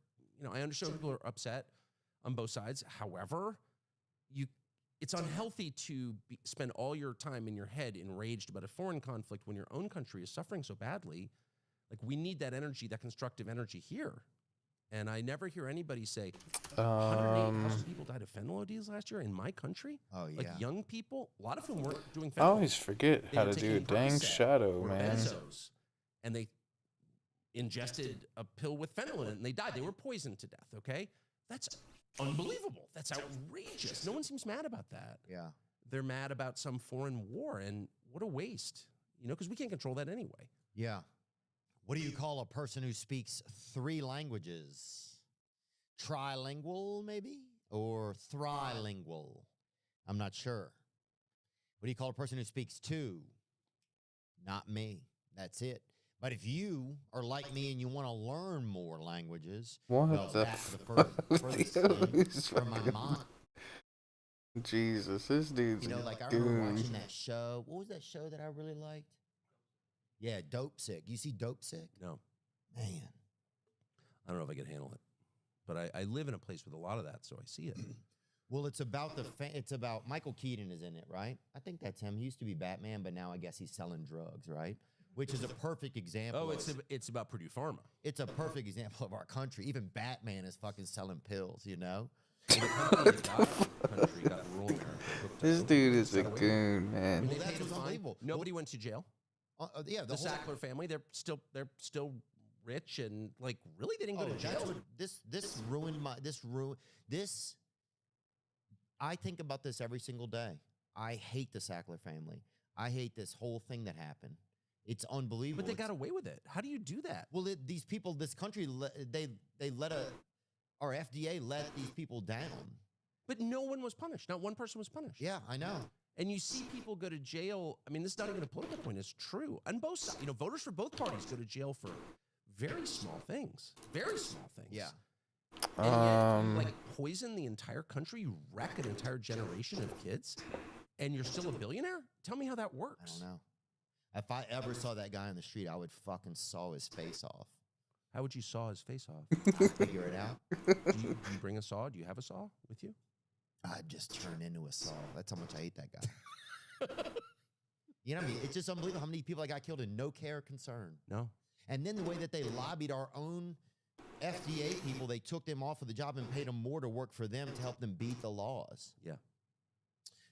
I understand people are upset on both sides. However, it's unhealthy to spend all your time in your head enraged about a foreign conflict when your own country is suffering so badly. Like, we need that energy, that constructive energy here. And I never hear anybody say 108,000 people died of fentanyl ODs last year in my country. Oh, yeah. Like young people, a lot of whom weren't doing I fentanyl. always forget They how were to do taking a dang Percocet shadow, or man. benzos, and they ingested a pill with fentanyl in it, and they died. They were poisoned to death, okay? That's unbelievable. That's outrageous. No one seems mad about that. Yeah. They're mad about some foreign war, and what a waste, you know, because we can't control that anyway. Yeah. What do you call a person who speaks 3 languages? Trilingual, maybe? Or thrilingual? I'm not sure. What do you call a person who speaks 2? Not me. That's it. But if you are like me and you want to learn more languages, What well, the that's the fuck? furthest Dude, thing he's from my fucking- mind. Jesus, this dude's You know, a like I remember goon. watching that show. What was that show that I really liked? Yeah, Dope Sick. You see Dope Sick? No, Man. I don't know if I could handle it, but I live in a place with a lot of that, so I see it. Well, it's about it's about Michael Keaton is in it, right? I think that's him. He used to be Batman, but now I guess he's selling drugs, right? Which is a perfect example. Oh, of- it's about Purdue Pharma. it's a perfect example of our country. Even Batman is fucking selling pills, you know? The country got rural America. hooked This up. dude is a Got away. goon, man. And they Well, paid that's him fine. unbelievable. Nobody went to jail. Yeah, The whole- Sackler family, they're still rich and like really they didn't go to that's jail. what this ruined my this. I think about this every single day. I hate the Sackler family. I hate this whole thing that happened. It's unbelievable. But they It's- got away with it. How do you do that? Well, these people, this country, they let our FDA let these people down. But no one was punished. Not one person was punished. Yeah, I know. And you see people go to jail. I mean, this is not even a political point. It's true. On both sides, you know, voters for both parties go to jail for very small things. Very small things. Yeah. And yet, you, like poison the entire country. You wreck an entire generation of kids, and you're still a billionaire. Tell me how that I works. don't know. If I ever saw that guy on the street, I would fucking saw his face off. How would you saw his face off? I'd figure it out. Do you bring a saw? Do you have a saw with you? I'd just turn into a saw. That's how much I hate that guy. You know what I mean? It's just unbelievable how many people I got killed in no care or concern. No. And then the way that they lobbied our own FDA people, they took them off of the job and paid them more to work for them to help them beat the laws. Yeah.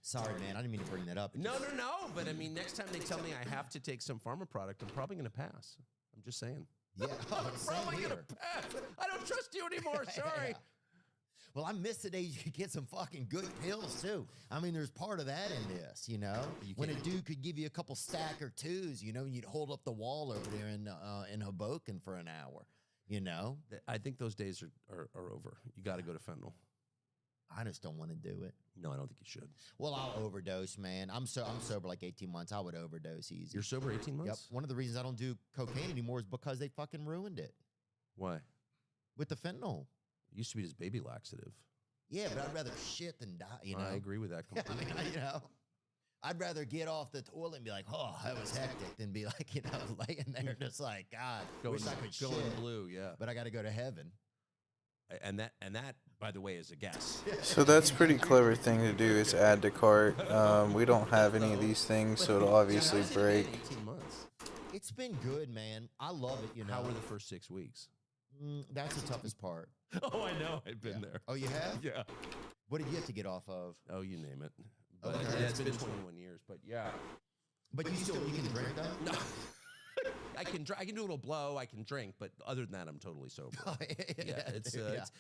Sorry, man. I didn't mean to bring that up. It No. just- But I mean, next time they tell me I have to take some pharma product, I'm probably going to pass. I'm just saying. Yeah. I'm same probably going here. to pass. I don't trust you anymore. Sorry. Yeah. Well, I miss the days you could get some fucking good pills too. I mean, there's part of that in this, you know, when a dude could give you a couple stack or twos, you know, and you'd hold up the wall over there in Hoboken for an hour, you know. I think those days are over. You got to go to fentanyl. I just don't want to do it. No, I don't think you should. Well, I'll overdose, man. I'm sober like 18 months. I would overdose easy. You're sober 18 Yep. months? One of the reasons I don't do cocaine anymore is because they fucking ruined it Why? with the fentanyl. It used to be this baby laxative. Yeah, but I'd rather shit than die, you know. I agree with that I completely. mean, you know, I'd rather get off the toilet and be like, oh, that was hectic, than be like, you know, laying there just like, God, Going, wish I could going shit, blue, yeah. but I got to go to heaven. And that, by the way, is a guess. So that's a pretty clever thing to do is add to cart. We don't have any of these things, so it'll obviously How's it been break. 18 months. It's been good, man. I love it, you know. How were the first 6 weeks? That's the toughest part. Oh, I know. I've been there. Oh, you have? Yeah. What did you have to get off of? Oh, you name it. But Okay. yeah, it's been 21 years, but yeah. But you can drink though? No. I can do a little blow. I can drink, but other than that, I'm totally sober. Yeah,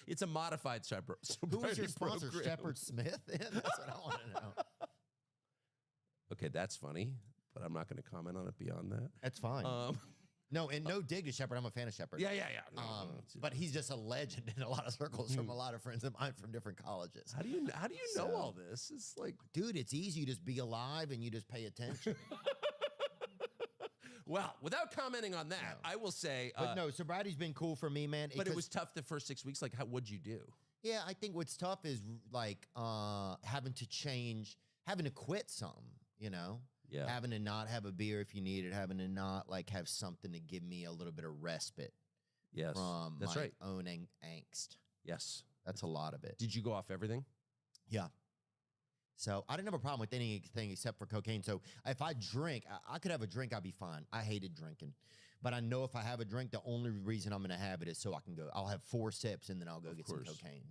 it's a modified Who was your sobriety sponsor, program. Shepard Smith? That's what I want to know. Okay, that's funny, but I'm not going to comment on it beyond that. That's fine. No, and no dig to Shepard. I'm a fan of Shepard. Yeah. No, But he's just a legend in a lot of circles from a lot of friends of mine from different colleges. how do you know So- all this? It's like, Dude, it's easy. You just be alive and you just pay attention. well, without commenting on that, No. I will say, But no, sobriety's been cool for me, man. but it because- was tough the first 6 weeks. Like, what'd you do? Yeah, I think what's tough is like having to quit something, you know? Yeah. Having to not have a beer if you need it, having to not like have something to give me a little bit of respite Yes, from that's my right. own angst. Yes. That's a lot of it. Did you go off everything? Yeah. So I didn't have a problem with anything except for cocaine. So if I drink, I could have a drink, I'd be fine. I hated drinking. But I know if I have a drink, the only reason I'm going to have it is so I can go. I'll have 4 sips and then I'll go get some cocaine.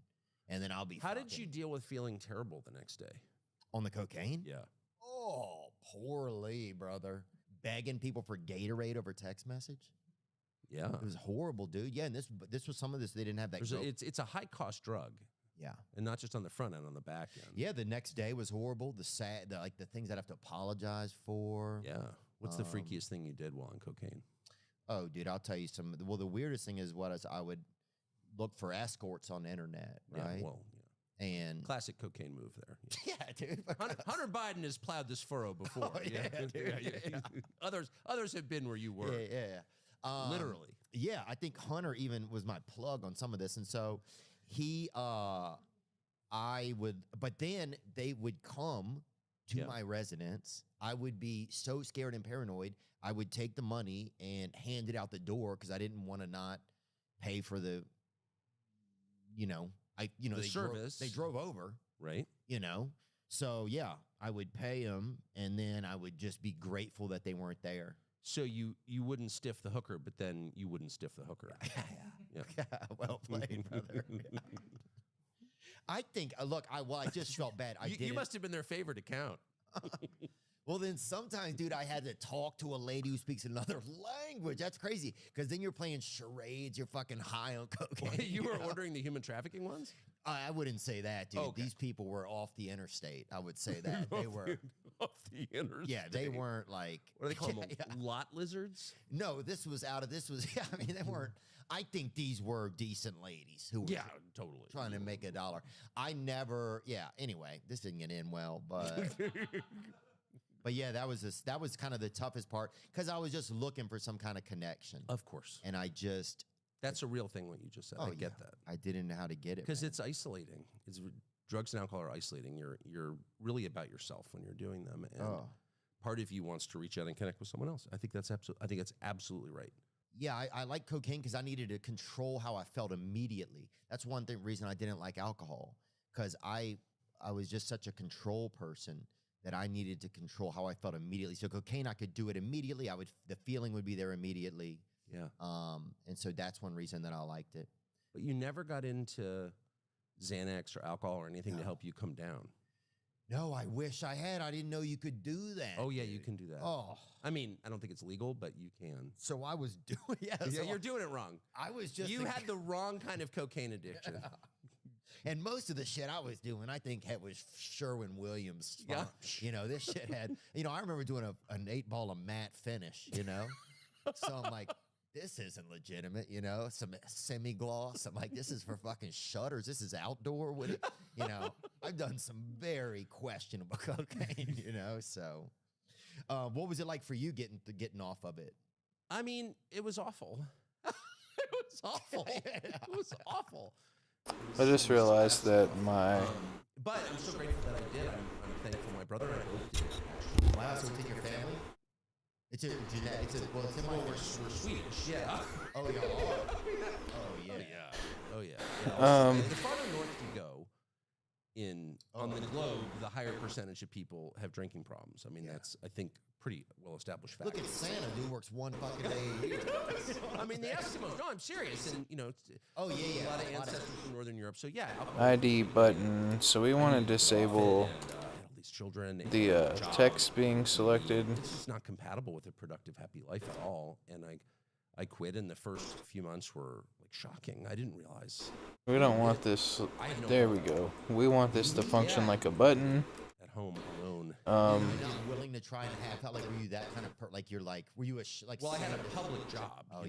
And then I'll be How did you deal with feeling terrible the next day? On the cocaine? Yeah. Oh, poorly, brother. Begging people for Gatorade over text message. Yeah. It was horrible, dude. Yeah, and this was some of this. They didn't have that. It's a high cost drug. Yeah. And not just on the front end, on the back end. Yeah, the next day was horrible. The things I'd have to apologize for. Yeah. What's the freakiest thing you did while on cocaine? Oh, dude, I'll tell you some. Well, the weirdest thing is I would look for escorts on the internet, right? Yeah, well, yeah. And classic cocaine move there. Yeah, dude. Hunter Biden has plowed this furrow before. Oh, yeah, dude, yeah. Others have been where you were. Yeah. Literally. Yeah, I think Hunter even was my plug on some of this, and so he, but then they would come to my residence. I would be so scared and paranoid. I would take the money and hand it out the door because I didn't want to not pay for the, the service. They drove over, right? So yeah, I would pay them, and then I would just be grateful that they weren't there. So you wouldn't stiff the hooker, but then you wouldn't stiff the hooker. Yeah. Well played, brother. Yeah. I think. Look, I just felt bad. You must have been their favorite account. Well, then sometimes, dude, I had to talk to a lady who speaks another language. That's crazy. Because then you're playing charades. You're fucking high on cocaine. You were ordering the human trafficking ones? I wouldn't say that, dude. Okay. These people were off the interstate. I would say that. They were off the interstate. Yeah, they weren't like. What do they call them? Lot lizards? No, this was. Yeah, I mean, they weren't. I think these were decent ladies who were totally trying to make $1. I never. Yeah. Anyway, this didn't get in well, but. But yeah, that was kind of the toughest part because I was just looking for some kind of connection. Of course. And that's a real thing, what you just said. I get that. I didn't know how to get it. Because it's isolating. Drugs and alcohol are isolating. You're really about yourself when you're doing them. And part of you wants to reach out and connect with someone else. I think that's absolutely right. Yeah, I like cocaine because I needed to control how I felt immediately. That's one reason I didn't like alcohol, because I was just such a control person that I needed to control how I felt immediately. So cocaine, I could do it immediately. The feeling would be there immediately. Yeah. And so that's one reason that I liked it. But you never got into Xanax or alcohol or anything to help you come down. No, I wish I had. I didn't know you could do that. Oh, yeah, you can do that. Oh. I mean, I don't think it's legal, but you can. So I was doing, you're doing it wrong. I was just. You had the wrong kind of cocaine addiction. And most of the shit I was doing, I think it was Sherwin-Williams. Yeah. This shit had, I remember doing an 8-ball of matte finish, So I'm like, this isn't legitimate, some semi-gloss. I'm like, this is for fucking shutters. This is outdoor with it. I've done some very questionable cocaine, so. What was it like for you getting off of it? I mean, it was awful. It was awful. It was awful. I just realized that But I'm so grateful that I did. I'm thankful my brother and I both did. Wow, so it's in your family? We're Swedish. Yeah. Oh, yeah. Oh, yeah. The farther north you go on the globe, the higher percentage of people have drinking problems. I mean, that's, I think, pretty well-established fact. Look at Santa, dude works one fucking day a year. I mean, the Eskimos. No, I'm serious. And, a lot of ancestors from Northern Europe. So, yeah. ID button. So we want to disable all these children. the text being selected. It's just not compatible with a productive, happy life at all. And I quit, and the first few months were, shocking. I didn't realize. We don't want this. There we go. We want this to function like a button. At home alone. You're not willing to try and were you that kind of were you Well, I had a public job, Oh,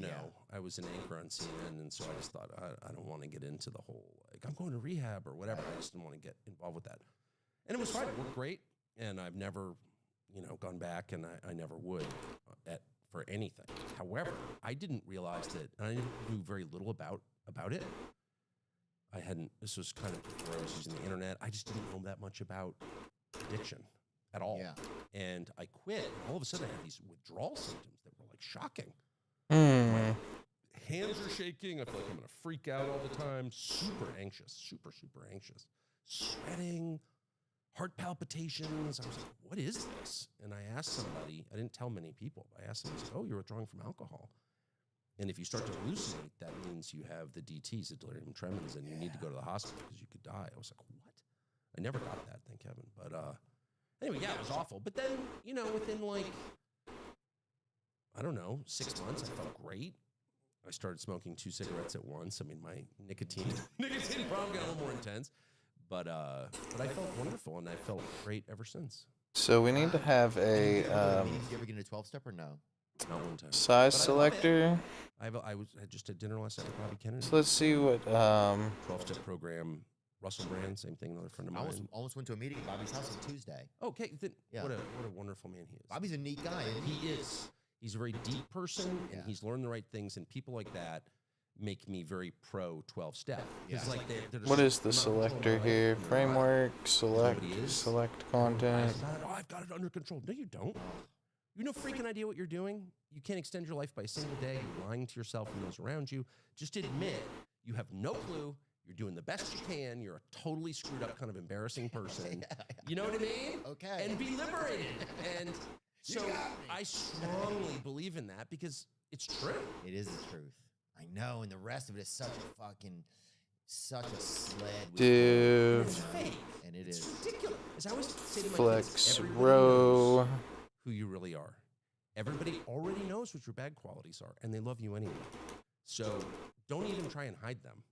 I was an anchor on CNN, and so I just thought, I don't want to get into the whole, I'm going to rehab or whatever. I just didn't want to get involved with that. And it was fine. It worked great, and I've never, gone back, and I never would for anything. However, I didn't realize that, and I knew very little about it. This was kind of where I was using the internet. I just didn't know that much about addiction at all. Yeah. And I quit. And all of a sudden, I had these withdrawal symptoms that were shocking. Hmm. Hands are shaking. I feel like I'm going to freak out all the time. Super anxious. Super, super anxious. Sweating. Heart palpitations. I was like, what is this? And I asked somebody. I didn't tell many people. I asked them, oh, you're withdrawing from alcohol. And if you start to hallucinate, that means you have the DTs, the delirium tremens, and you need to go to the hospital because you could die. I was like, what? I never got that, thank heaven. But anyway, yeah, it was awful. But then, you know, within like, I don't know, 6 months, I felt great. I started smoking 2 cigarettes at once. I mean, my nicotine problem got a little more intense. But I felt wonderful, and I felt great ever since. So we need to have a Did you ever get a 12-step or no? Not one time. size selector. I just had dinner last night with Bobby Kennedy. So let's see what 12-step program. Russell Brand, same thing. Another friend of I mine. almost went to a meeting at Bobby's house on Tuesday. Okay, then Yeah. what a wonderful man he is. Bobby's a neat guy, isn't he? He is. He's a very deep person, and he's learned the right things. And people like that make me very pro 12-step. Yeah. Like they're just what is the not selector controlling my here? life, and Framework, select, Nobody is. select content. Oh, I've got it under control. No, you don't. You have no freaking idea what you're doing. You can't extend your life by a single day. You're lying to yourself and those around you. Just admit you have no clue. You're doing the best you can. You're a totally screwed up, kind of embarrassing person. You know what I mean? Okay. And be liberated. And so I strongly believe in that because it's true. It is the truth. I know, and the rest of it is such a sled. with Div, It's fake. And it It's is. ridiculous. As I always say to my flex kids, everybody row. knows who you really are. Everybody already knows what your bad qualities are, and they love you anyway. So don't even try and hide them.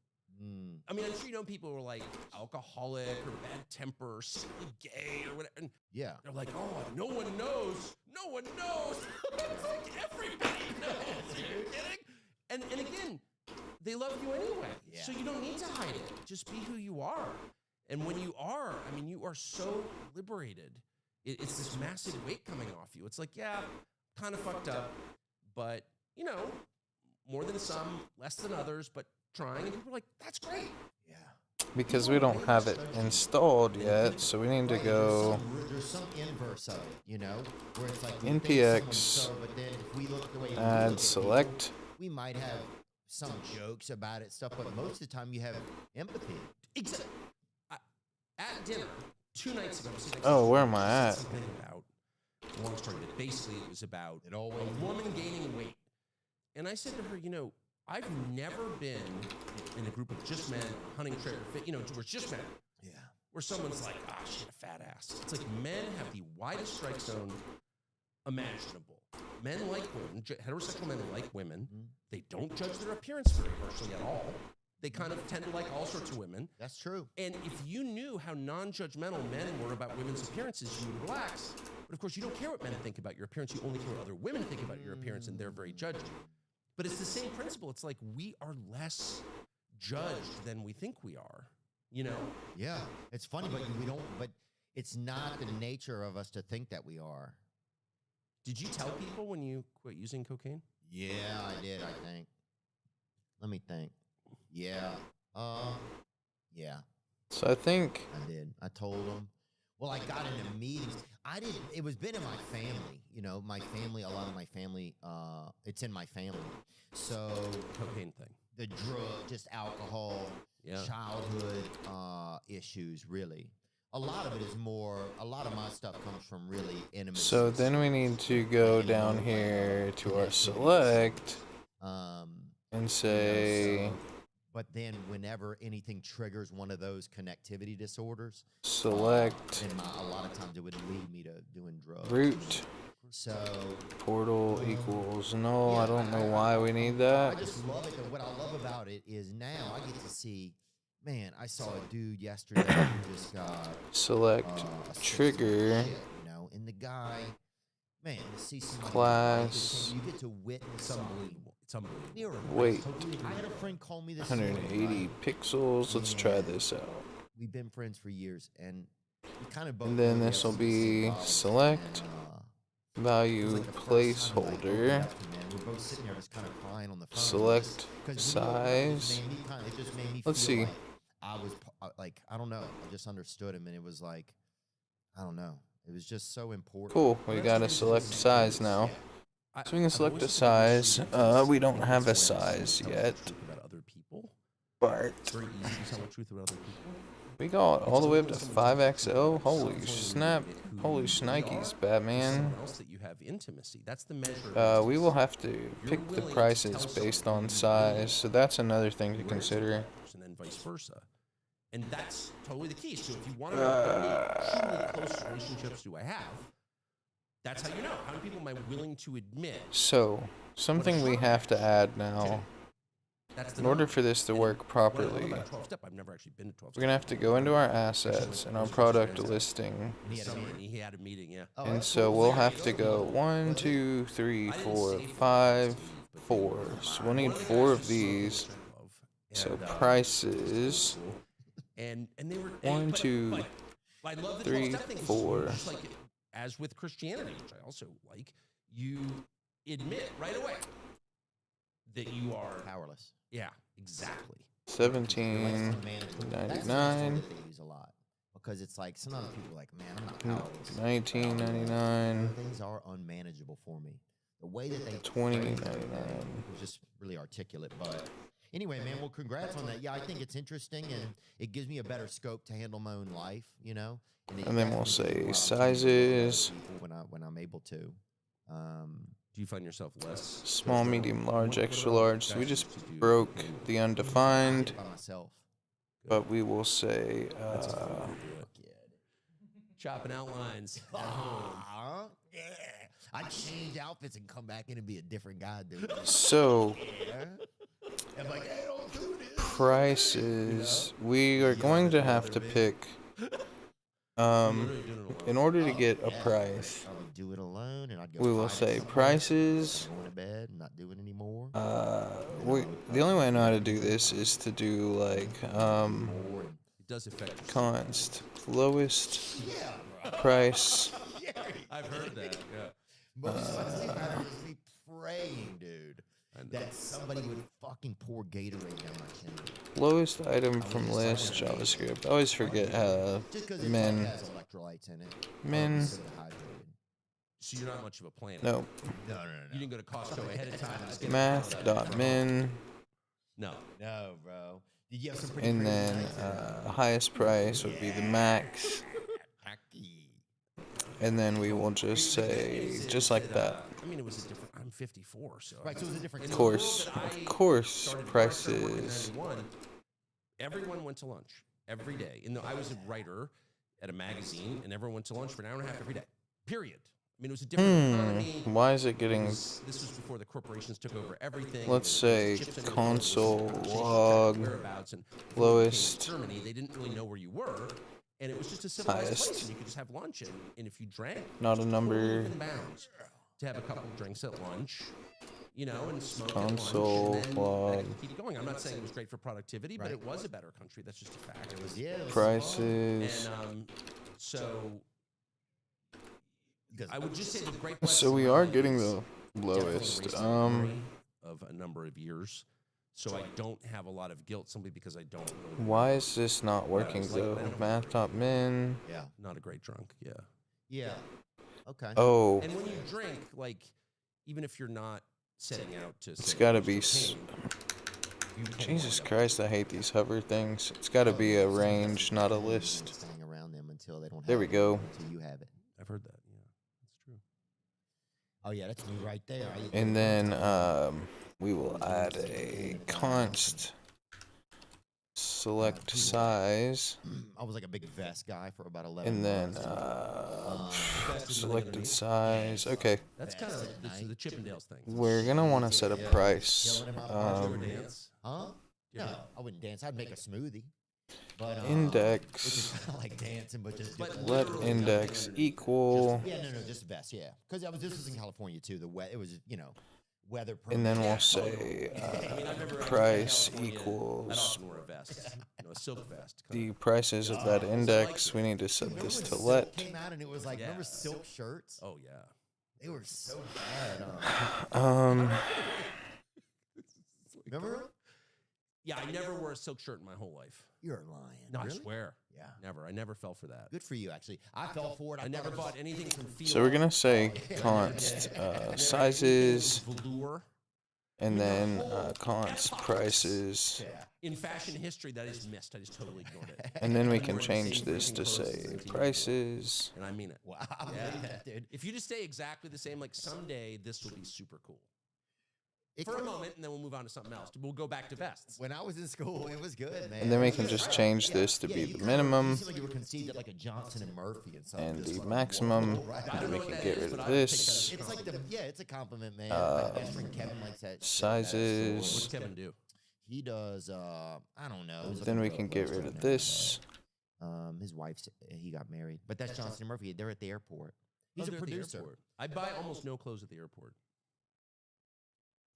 Mm. I mean, I'm sure you know people who are like alcoholic or bad temper or secretly gay or whatever. And Yeah. they're like, oh, no one knows. No one knows. It's like everybody knows. Are you kidding? And again, they love you anyway. Yeah. So you don't need to hide it. Just be who you are. And when you are, I mean, you are so liberated. It's this massive weight coming off you. It's like, yeah, kind of fucked up, but, you know, more than some, less than others, but trying. And people are like, that's great. Yeah. Because we don't have it installed yet, so we need to go There's some inverse of it, you know, where it's like we think NPX, someone's so, but then if we look the way we look add at select. people, we might have some jokes about it, stuff, but most of the time you have empathy. Exactly. At dinner 2 nights ago, Oh, where am I at? Something about, long story, but basically it was about It always a woman gaining weight. And I said to her, you know, I've never been in a group of just men, hunting trip, you know, where it's just men. Yeah. Where someone's like, ah, she had a fat ass. It's like men have the widest strike zone imaginable. Men like women, heterosexual men like women. They don't judge their appearance very harshly at all. They kind of tend to like all sorts of women. That's true. And if you knew how non-judgmental men were about women's appearances, you would relax. But of course, you don't care what men think about your appearance. You only care what other women think about your appearance, and they're very judgy. But it's the same principle. It's like we are less judged than we think we are. You know? Yeah. It's funny, but we don't, but it's not the nature of us to think that we are. Did you tell people when you quit using cocaine? Yeah, I did, I think. Let me think. Yeah. Yeah, So I think I did. I told them. Well, I got into meetings. I didn't. It was been in my family. You know, my family. A lot of my family. It's in my family. So Cocaine thing. the drug, just alcohol, Yeah. childhood issues. Really, a lot of it is more. A lot of my stuff comes from really intimacy. so. Then we need to go down here to our select and say But then, whenever anything triggers one of those connectivity disorders, select then a lot of times it would lead me to doing drugs. root So portal equals null. I don't know I- why we need I that. just love it. What I love about it is now I get to see. Man, I saw a dude yesterday who just got Select a trigger. shit, you know, and the guy, man, to see somebody Class. you get to witness somebody. It's unbelievable. Near a Wait. I had a friend call me this morning, 180 right? pixels. Let's try this out. We've been friends for years, and we kind of both. And then know we this have will some be symbology, select and, it value was like the first time he, like, opened placeholder. up to me, and we're both sitting there just kind of crying on the phone. Select Just- 'cause when he opened up, it just size. made me it just made me Let's feel see. like I was like, I don't know. I just understood him, and it was like, I don't know. It was just so important. Cool. We gotta select size now. So we can select a size. We don't have a size yet, About other people. but It's very easy to tell the truth about other people. We got all the way up to It's different when 5XL. someone Holy you snap. admit who Holy you shnikes, are to Batman. someone else that you have intimacy. That's the measure of We intimacy. will have to You're pick the willing to prices tell based someone on who you really size, so that's another thing to are, consider. and then vice versa. And that's totally the key. So if you want to know how many truly close relationships do I have, that's how you know. How many people am I willing to admit? So, something we have to add now, That's the in order number. for this to work What I love properly, about 12-step, I've never actually been to 12-step. we're gonna have to go into our assets and our product listing. He had a Summer, meeting. he had a meeting, yeah. Oh, And that's so cool. we'll have to go 1, 2, 3, 4, 5, 4. So we'll need 4 of these. So prices. And they were 1, but 2, I love the 3, 12-step thing, 'cause 4. just like as with Christianity, which I also like, you admit right away that you are Powerless. Yeah, exactly. 17.99. They use a lot because it's like sometimes people are like, man, I'm not powerless. 19.99. Things are unmanageable for me. The way that they 20.99. was just really articulate. But anyway, man, well, congrats on that. Yeah, I think it's interesting and it gives me a better scope to handle my own life, you know. And then we'll say sizes. When I'm able to. Do you find yourself less Small, medium, large, What extra about large. So we guys just who do broke maybe the undefined, by myself. but we will say That's a fun way to do it. Chopping outlines at home. Yeah. I change outfits and come back in and be a different guy, dude. so Yeah. I'm like, hey, don't do this. prices. We are going to have to pick. In order to get a price, I would do it alone, and I'd go. we will say prices. Going to bed, and not doing anymore. The only way I know how to do this is to do like It does affect your const lowest Yeah, bro. price. I've heard that. Yeah. Most of my sleep pattern is me praying, dude, that somebody would fucking pour Gatorade down my chin. Lowest item from list JavaScript. I always forget Just because it min. has electrolytes in it. Min. So dehydrated. So you're not much of a planner. No. No. You didn't go to Costco ahead of time. and just get Math.min. No. No, bro. Did you have some pretty And crazy then nights in there? highest price would be the max. And then we will just say, just like that. I mean, it was a different. I'm 54, so. Right, so it was a different. Of course, prices. Everyone went to lunch every day. I was a writer at a magazine, and everyone went to lunch for an hour and a half every day. Period. I mean, it was a different economy. Why is it getting? This was before the corporations took over everything. Let's say Chips in your console phones, changing log whereabouts, and before you came lowest to Germany, they didn't really know where you were, and it was just a civilized highest. place, and you could just have lunch, and if you drank, Not a totally number. within bounds to have a couple of drinks at lunch, you know, and smoke Console at lunch, and then log. keep it going. I'm not saying it was great for productivity, but it was a better country. That's just a fact. It was, yeah. It was Prices. And so because I would just say the great. So we are getting the lowest. Of a number of years, so I don't have a lot of guilt simply because I don't. Really Why is this not working though? Math.min. Yeah. Not a great drunk, yeah. Yeah. Okay. Oh, And when you drink, like, even if you're not setting out to, it's say, gotta use be. cocaine, you can Jesus wind up- Christ, I hate these hover things. It's gotta be a range, not a list. Staying around them until they don't. There have we it, go. Until you have it. I've heard that. Yeah, that's true. Oh yeah, that's me right there. And then we will add a const select size, I was like a big vest guy for about 11 and then months. selected size. Okay, That's kind of the Chippendales thing. we're gonna want to set a price. Dance. Huh? No, I wouldn't dance. I'd make a smoothie. But which is Index. kind of like dancing, but just different. Let index equal, Yeah, no, just vest. Yeah, because this was in California too. It was weather. and then we'll perfect. say I mean, I've never price California, I equals often wear a vest, a silk vest. the prices of that index. We need to set Remember this when to silk let. came out and it was like, remember Yeah. silk shirts? Oh yeah. They were so bad. Remember? Yeah, I never wore a silk shirt in my whole life. You're lying. No, I Really? swear. Yeah. Never. I never fell for that. Good for you, actually. I fell for it. I never bought anything from Fila. So we're gonna say const sizes. Velour. And then const prices. Yeah. In fashion history, that is missed. I just totally ignored it. And then we I'm can wearing the change same this freaking to clothes as say the TV prices. And I mean it. Wow. Yeah. Yeah, dude. If you just stay exactly the same, like someday this will be super cool. It For a can- moment, and then we'll move on to something else. We'll go back to vests. When I was in school, it was good, man. And then we It can was just good. change this to Yeah, be you the kinda- minimum. You seem like you were conceived at like a Johnson and Murphy and something. And just the like, maximum. whoa, right. I And then don't we know can what get that rid is, of but I would take this. that as It's like the it's a compliment, man. Uh, My best friend Kevin likes that. sizes. What's Kevin do? He does. I don't know. He's Then looking we for can a get post rid right of now. this. His wife's he got married, but that's Johnson and Murphy. They're at the airport. He's Oh, a they're at the producer. airport. I buy almost no clothes at the airport,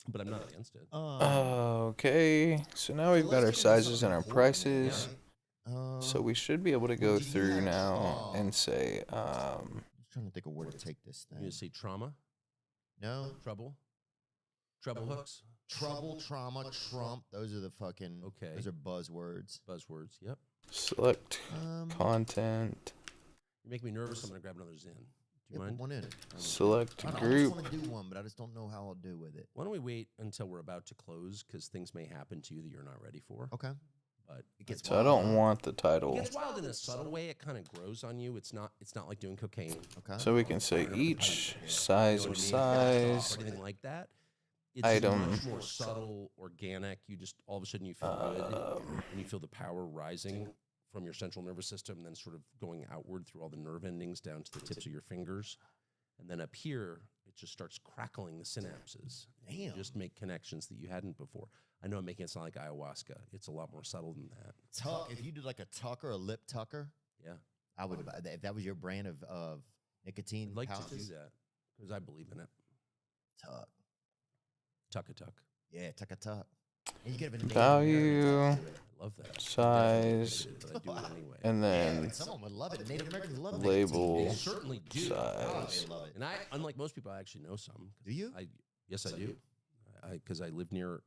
but I'm not against it. Okay, so now we've got our sizes and our prices. So we should be able to go through now and say, I'm trying to think of where to take this You thing. say trauma, No, trouble, treble hooks, trouble, trauma, Trump. Those are the fucking. Okay. Those are buzzwords. buzzwords. Yep. select Um, content, You make me nervous. I'm gonna grab another Zen. Do you yeah, mind? put one in. select I just group. want to do one, but I just don't know how I'll do with it. Why don't we wait until we're about to close because things may happen to you that you're not ready for. Okay. But It gets So I don't wild. want the it title. gets wild in a subtle way. It kind of grows on you. It's not like doing cocaine. Okay. So we can say each You know size what of I mean? size. Or anything like that. It's Item. much more subtle, organic. You just all of a sudden you feel good and you feel the power rising from your central nervous system, and then sort of going outward through all the nerve endings down to the tips of your fingers, and then up here it just starts crackling the synapses. And you Damn. just make connections that you hadn't before. I know I'm making it sound like ayahuasca. It's a lot more subtle than that. Tuck. If you did like a tucker, a lip tucker, Yeah, I would. If that was your brand of nicotine I'd like pouches, to do that because I believe in it. Tuck. Tuck a tuck. Yeah, tuck a tuck. And you could have a Native Value. American touch to it. I love that. Size. But I do it anyway. And Yeah, then but someone would love it. Native Americans love label They certainly do. size. They love it. And I, unlike most people, I actually know some. Do you? Yes, I do. Because I live near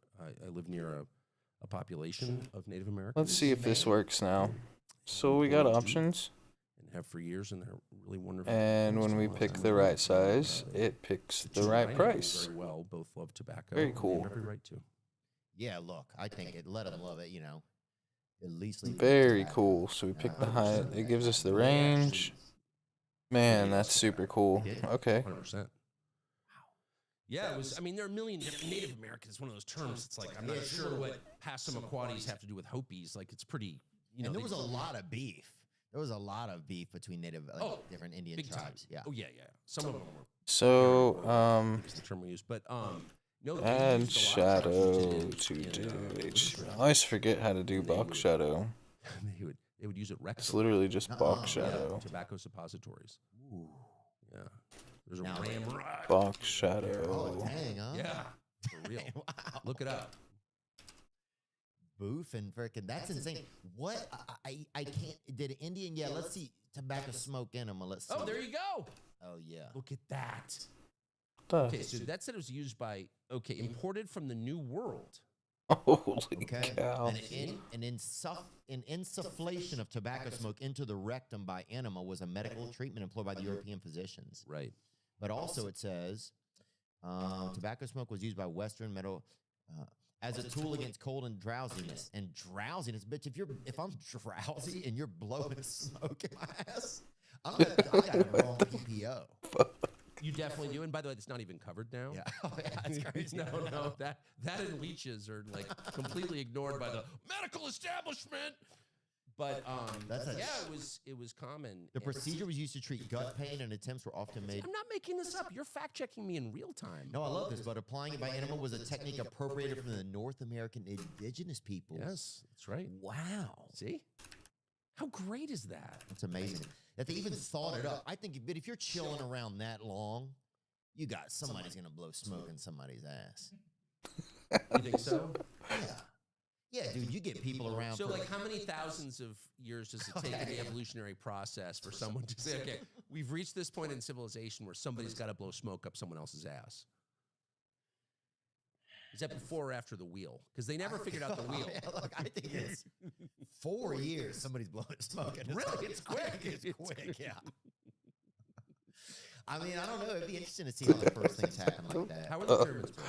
a population of Native Americans. Let's see if this works now. So we got options, And have for years, and they're really wonderful. and when we pick the right size, it picks the right price. Very well. Both love tobacco. Very and they cool. have every right to. Yeah, look, I think it. Let them love it. You know, at least. leave it Very at that. cool. So we pick the height. It gives us the range. Man, that's super cool. Okay. 100%. Yeah, it was. I mean, there are a million different Native Americans. It's one of those terms. It's like I'm not sure what Passamaquoddies have to do with Hopis. Like it's pretty. You know, And there they- was a lot of beef. There was a lot of beef between Native, different Indian big time. tribes. Yeah. Oh yeah, yeah. Some of them were. So, Is the term we use, but no. they add used a lot of shadow substitutes to in, do HTML. I always forget how to do box shadow. they would use it It's rectally. literally just box Yeah, shadow. Tobacco suppositories. Ooh. Yeah. There's a Now- ramrod. Box Oh, shadow. dang, huh? Yeah. For real. Wow. Look it up. Boof and frickin' that's insane. What I can't. Did Indian? Yeah, let's see. Tobacco smoke enema. Let's see. Oh, there you go. Oh yeah. Look at that. The- Okay, so that said it was used by imported from the New World. Holy Okay. cow. An insufflation of tobacco smoke into the rectum by enema was a medical treatment employed by the European physicians. Right. But also it says tobacco smoke was used by Western metal as a tool against cold and drowsiness. And drowsiness, bitch, if I'm drowsy and you're blowing smoke in my ass, I got a wrong PPO. You definitely do. And by the way, it's not even covered now. Yeah. Oh, yeah, that's crazy. no. That and leeches are like completely ignored by the medical establishment. But it was common. The And- procedure was used to treat gut pain, and attempts were often made. I'm not making this up. You're fact checking me in real time. No, I love this, but applying it by enema was a technique appropriated from the North American indigenous peoples. Yes, that's right. Wow. See? How great is that? That's amazing. That they even thought it up. I think, but if you're chilling around that long, you got somebody's gonna blow smoke in somebody's ass. You think so? Yeah. Yeah, dude, you get people around. So, for like, how many thousands of years does it take in the evolutionary process for someone to say, okay, we've reached this point in civilization where somebody's got to blow smoke up someone else's ass? Is that before or after the wheel? Because they never figured out the wheel. Yeah, look, I think it's 4 years somebody's blowing smoke. And Really? It's quick. It's quick, yeah. I mean, I don't know. It'd be interesting to see how the first things happen like that. How are the pyramids built?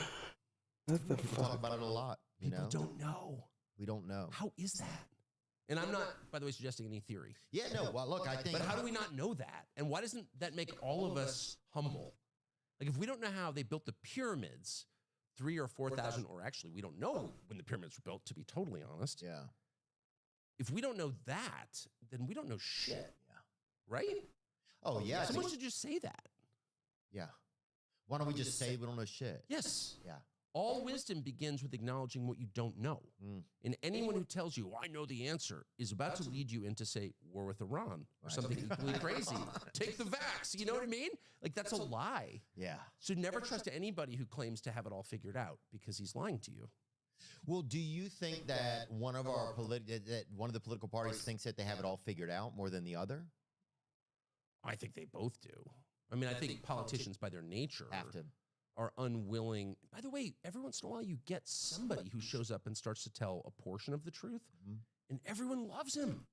What the People talk fuck? about it a lot. You People know, don't know. we don't know. How is that? And I'm not, by the way, suggesting any theory. Yeah, no. Well, look, I think. But how do we not know that? And why doesn't that make all of us humble? Like, if we don't know how they built the pyramids 3,000 or 4,000, or actually, we don't know when the pyramids were built, to be totally honest. Yeah. If we don't know that, then we don't know shit. Yeah. Right? Oh yeah. I Someone think- should just say that. yeah. Why don't we just say we don't know shit? Yes. Yeah. All wisdom begins with acknowledging what you don't know. Mm. And anyone who tells you, I know the answer, is about to lead you into, say, war with Iran or Right. something equally crazy. Take the vax. You know what I mean? Like, that's a lie. Yeah. So never trust anybody who claims to have it all figured out, because he's lying to you. Well, do you think that one of our that one of the political parties thinks that they have it all figured out more than the other? I think they both do. I mean, I think politicians, by their nature, Have to. are unwilling. By the way, every once in a while, you get somebody who shows up and starts to tell a portion of the truth, Mhm. and everyone loves him.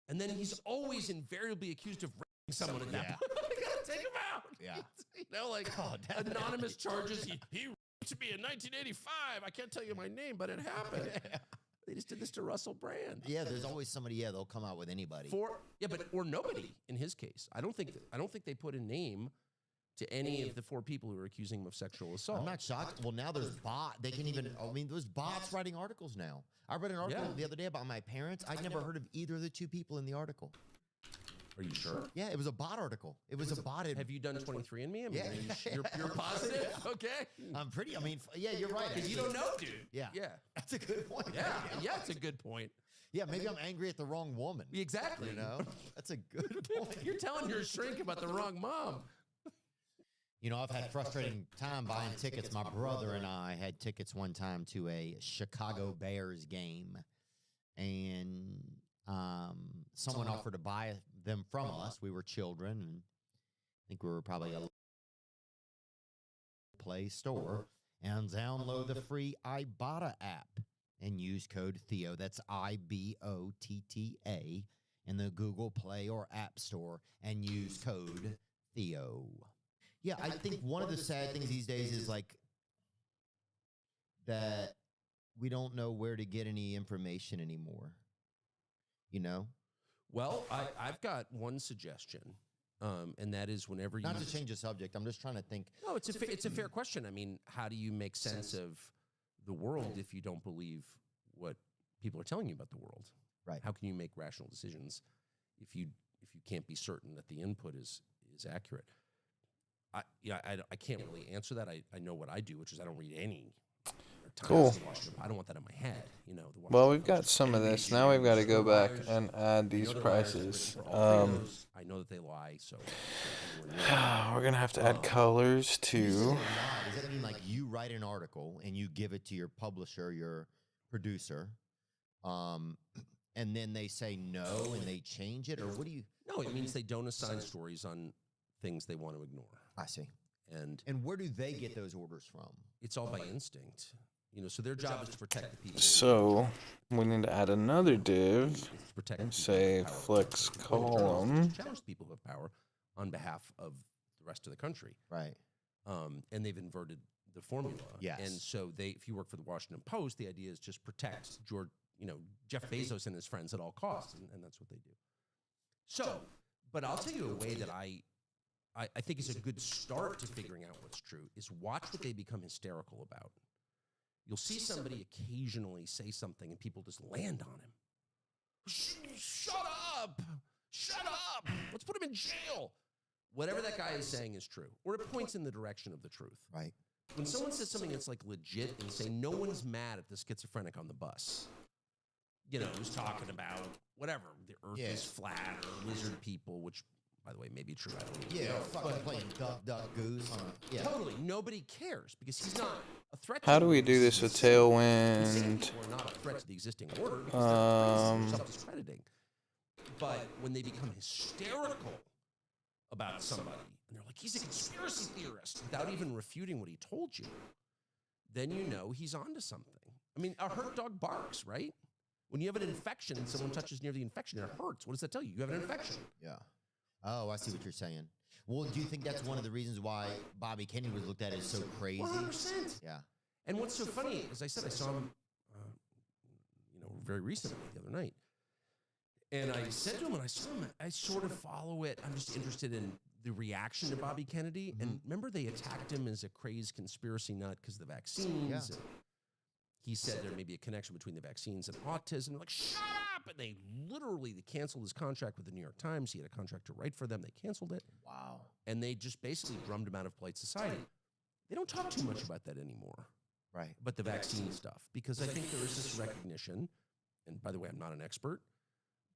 And then he's always invariably accused of raping someone at that Yeah. point. We gotta take him out. Yeah. You know, like Oh, definitely. anonymous charges. He raped me in 1985. I can't tell you my name, but it happened. They just did this to Russell Brand. Yeah, there's always somebody. Yeah, they'll come out with anybody. Or nobody in his case. I don't think they put a name to any of the 4 people who are accusing him of sexual assault. I'm not shocked. Well, now there's They can even. I mean, there's bots writing articles now. I read an article Yeah. the other day about my parents. I'd never heard of either of the 2 people in the article. Are you sure? Yeah, it was a bot article. It was a bot. Have you done 23andMe? I mean, Yeah. you're positive? Okay. I'm pretty. I mean, yeah, you're right. Because you actually. don't know, dude. Yeah. Yeah. That's a good point. Yeah, it's a good point. Yeah, maybe I'm angry at the wrong woman. Exactly. You know, that's a good point. You're telling your shrink about the wrong mom. You know, I've had frustrating time buying tickets. My brother and I had tickets one time to a Chicago Bears game, and someone offered to buy them from us. We were children, and I think we were probably a Play Store, and download the free Ibotta app and use code Theo. That's IBOTTA in the Google Play or App Store, and use code Theo. Yeah, I think one of the sad things these days is like that we don't know where to get any information anymore. You know? Well, I've got one suggestion, and that is whenever you... Not to change the subject, I'm just trying to think. No, it's a fair question. I mean, how do you make sense of the world if you don't believe what people are telling you about the world? Right. How can you make rational decisions if you can't be certain that the input is accurate? I can't really answer that. I know what I do, which is I don't read any. Cool. I don't want that in my head. You know. Well, we've got some of this. Now we've got to go back and add these prices. I know that they lie, so We're going to have to add colors You said too. a lie. Does that mean like you write an article and you give it to your publisher, your producer, and then they say no and they change it, or what do you? no, it means they don't assign stories on things they want to ignore, I see. and And where do they get those orders from? it's all by instinct. You know, so their job is to protect the people. So we need to add another div. It's to protect and the people say who have power. flex The point of journalism is column. to challenge people who have power on behalf of the rest of the country. Right. And they've inverted the formula. Yes. And so if you work for the Washington Post, the idea is just protect Jeff Bezos and his friends at all costs, and that's what they do. So, but I'll tell you a way that I think is a good start to figuring out what's true is watch what they become hysterical about. You'll see somebody occasionally say something and people just land on him. Shut up! Shut up! Let's put him in jail. Whatever that guy is saying is true, or it points in the direction of the truth. Right. When someone says something that's like legit and say no one's mad at the schizophrenic on the bus, you know, who's talking about whatever, the earth Yeah. is flat or lizard people, which, by the way, may be true. I don't even Yeah, know. fucking playing duck, duck, goose. Yeah. Totally. Nobody cares because he's not a threat. How to do we the do this with existing- the same Tailwind? people are not a threat to the existing order because they're crazy, self-discrediting. But when they become hysterical about somebody, and they're like, he's a conspiracy theorist, without even refuting what he told you, then you know he's onto something. I mean, a hurt dog barks, right? When you have an infection and someone touches near the infection, it hurts. What does that tell you? You have an infection. Yeah. Oh, I see what you're saying. Well, do you think that's one of the reasons why Bobby Kennedy was looked at as so crazy? 100%. Yeah. And what's so funny, as I said, I saw him, very recently, the other night. And I said to him, when I saw him, I sort of follow it. I'm just interested in the reaction to Bobby Kennedy. And remember, they attacked him as a crazed conspiracy nut because of the vaccines. Yeah. And he said there may be a connection between the vaccines and autism. They're like, shut up! And they canceled his contract with the New York Times. He had a contract to write for them. They canceled it. Wow. And they just basically drummed him out of polite society. They don't talk too much about that anymore. Right. But the vaccine stuff, because I think there is this recognition, and by the way, I'm not an expert,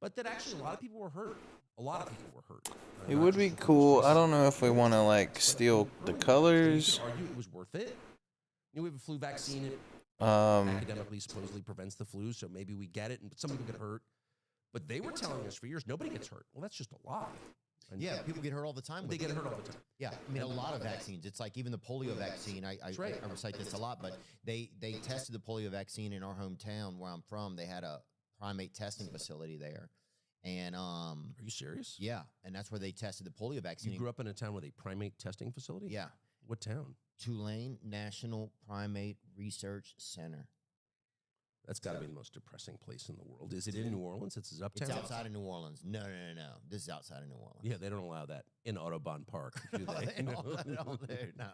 but that actually a lot of people were hurt. A lot of people were hurt. It would be cool. I don't know if we want to like steal the colors. You could argue it was worth it. We have a flu vaccine. It academically supposedly prevents the flu, so maybe we get it, but some people get hurt. But they were telling us for years nobody gets hurt. Well, that's just a lie. And Yeah, people get hurt all the time. they get hurt all the time. Yeah, I mean, a lot of vaccines. It's like even the polio vaccine. I recite this a lot, but they tested the polio vaccine in our hometown where I'm from. They had a primate testing facility there, and Are you serious? yeah, and that's where they tested the polio vaccine. You grew up in a town with a primate testing facility? Yeah, What town? Tulane National Primate Research Center. That's got to be the most depressing place in the world. Is it in New Orleans? It's uptown. It's outside of New Orleans. No. This is outside of New Orleans. Yeah, they don't allow that in Audubon Park, do they? They don't there, no.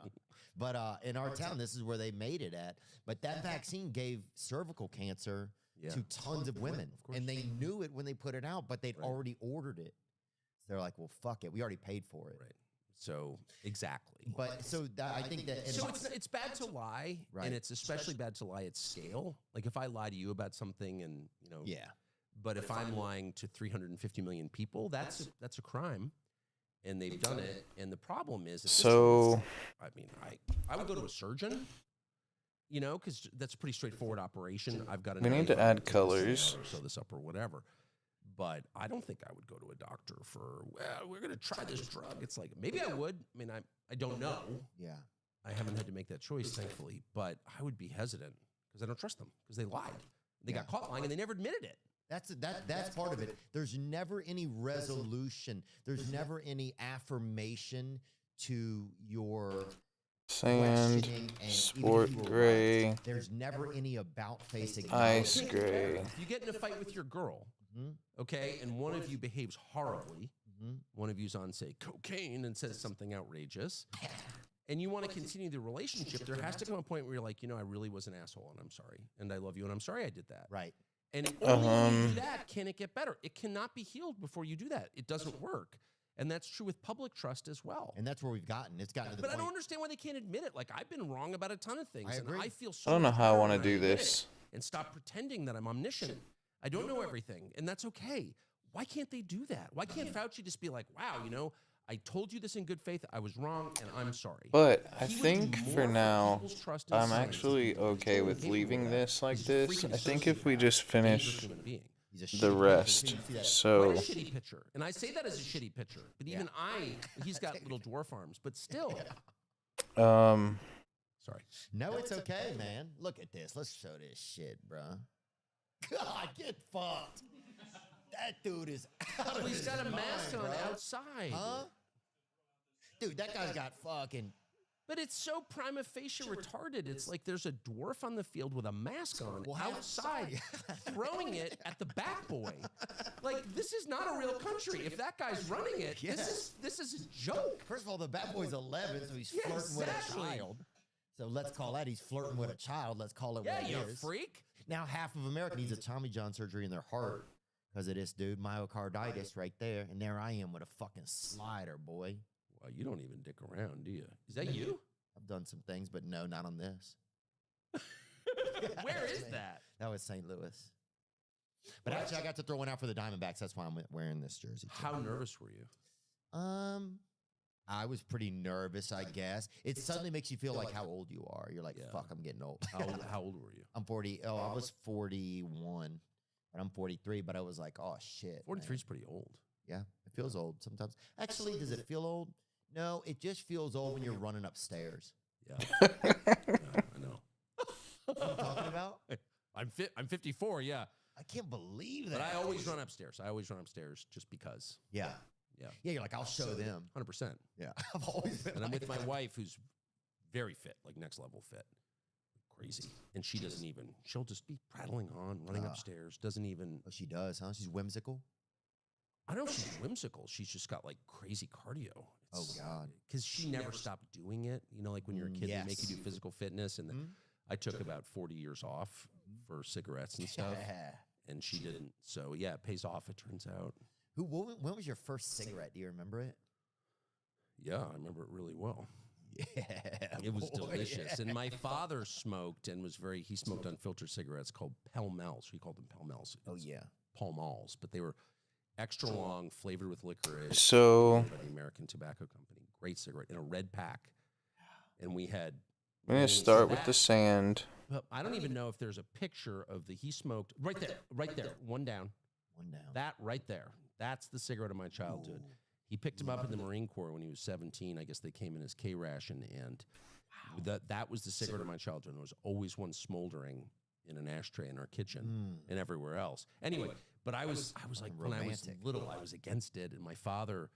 But in our town, this is where they made it at. But that vaccine gave cervical cancer to tons of women. And they knew it when they put it out, but they'd already ordered it. So they're like, well, fuck it. We already paid for it. Right. So, exactly. But so I think that... So it's bad to lie, and it's especially bad to lie at scale. Like if I lie to you about something and, Yeah. But if I'm lying to 350 million people, that's a crime. And they've done it. And the problem is, So, I mean, I would go to a surgeon, because that's a pretty straightforward operation. I've got we need to add colors. Sew this up or whatever. But I don't think I would go to a doctor for, well, we're going to try this drug. It's like, maybe I would. I mean, I don't know. Yeah. I haven't had to make that choice, thankfully. But I would be hesitant because I don't trust them because they lied. They got caught lying and they never admitted it. That's part of it. There's never any resolution. There's never any affirmation to your sand, questioning, and sport even if you were gray, right, there's never any about face ice acknowledgement. gray. If you get in a fight with your girl, okay, and one of you behaves horribly, one of you's on, say, cocaine and says something outrageous, and you want to continue the relationship, there has to come a point where you're like, I really was an asshole and I'm sorry. And I love you and I'm sorry I did that. Right. And only when you do that can it get better. It cannot be healed before you do that. It doesn't work. And that's true with public trust as well. And that's where we've gotten. It's gotten to the But point. I don't understand why they can't admit it. Like, I've been wrong about a ton of things. I agree. And I feel so I don't know much how I better want to when do admit this. it and stop pretending that I'm omniscient. I don't know everything, and that's okay. Why can't they do that? Why can't Fauci just be like, wow, I told you this in good faith. I was wrong, and I'm sorry. But I He would think do for more now, people's trust in I'm science actually than people okay with capable leaving of that. this like He's a this. freaking I think if we sociopath, just dangerous finish human being. He's a the shitty rest. person. You see that? So, What a shitty pitcher. And I say that as a shitty pitcher. But even he's got little dwarf arms. But still. Sorry. No, it's okay, man. Look at this. Let's show this shit, bro. God, get fucked. That dude is out of He's his got a mind, mask on bro. outside. Huh? Dude, that guy's got fucking... But it's so prima facie retarded. It's like there's a dwarf on the field with a mask on outside throwing it at the bat boy. Like, this is not a real country. If that guy's running it, this is a joke. First of all, the bat boy's 11, so he's flirting with a child. So let's call that he's flirting with a child. Let's call it what it you is. freak. Now half of America needs a Tommy John surgery in their heart because of this dude, myocarditis right there. And there I am with a fucking slider, boy. Well, you don't even dick around, do you? Is that you? I've done some things, but no, not on this. Where is that? That was St. Louis. But actually, I got to throw one out for the Diamondbacks. That's why I'm wearing this jersey. How nervous were you? I was pretty nervous, I guess. It suddenly makes you feel like how old you are. You're like, fuck, I'm getting old. How old were you? I'm 40. Oh, I was 41, but I'm 43. But I was like, oh, shit. 43 is pretty old. Yeah, it feels old sometimes. Actually, does it feel old? No, it just feels old when you're running upstairs. Yeah. I know. What I'm talking about? I'm 54, yeah. I can't believe that. But I always run upstairs. I always run upstairs just because. Yeah. Yeah. Yeah, you're like, I'll show them. 100%. Yeah. I've always been And I'm like with my that. wife who's very fit, like next level fit. crazy, and she doesn't even. She'll just be prattling on, running upstairs. Doesn't even. Oh, she does, huh? She's whimsical. I don't know if she's whimsical. She's just got like crazy cardio. Oh God! Because she never stopped doing it. You know, like when you're a kid, they make you do physical fitness, and I took about 40 years off for cigarettes and stuff, and she didn't. So yeah, it pays off. It turns out. When was your first cigarette? Do you remember it? Yeah, I remember it really well. Yeah, it was delicious. And my father smoked and was he smoked unfiltered cigarettes called Pall Malls. He called them Pall Malls. Oh yeah, Pall Malls, but they were extra long, flavored with licorice. So by the American Tobacco Company, great cigarette in a red pack, and we had. I'm gonna start with the sand. But I don't even know if there's a picture of he smoked right there, one down. That right there, that's the cigarette of my childhood. Ooh. He picked him up in the Marine Corps when he was 17. I guess they came in his K ration, and that was the cigarette of my childhood. There was always one smoldering in an ashtray in our kitchen and everywhere else. Anyway, but I was like, when I was little, I was against it, and my father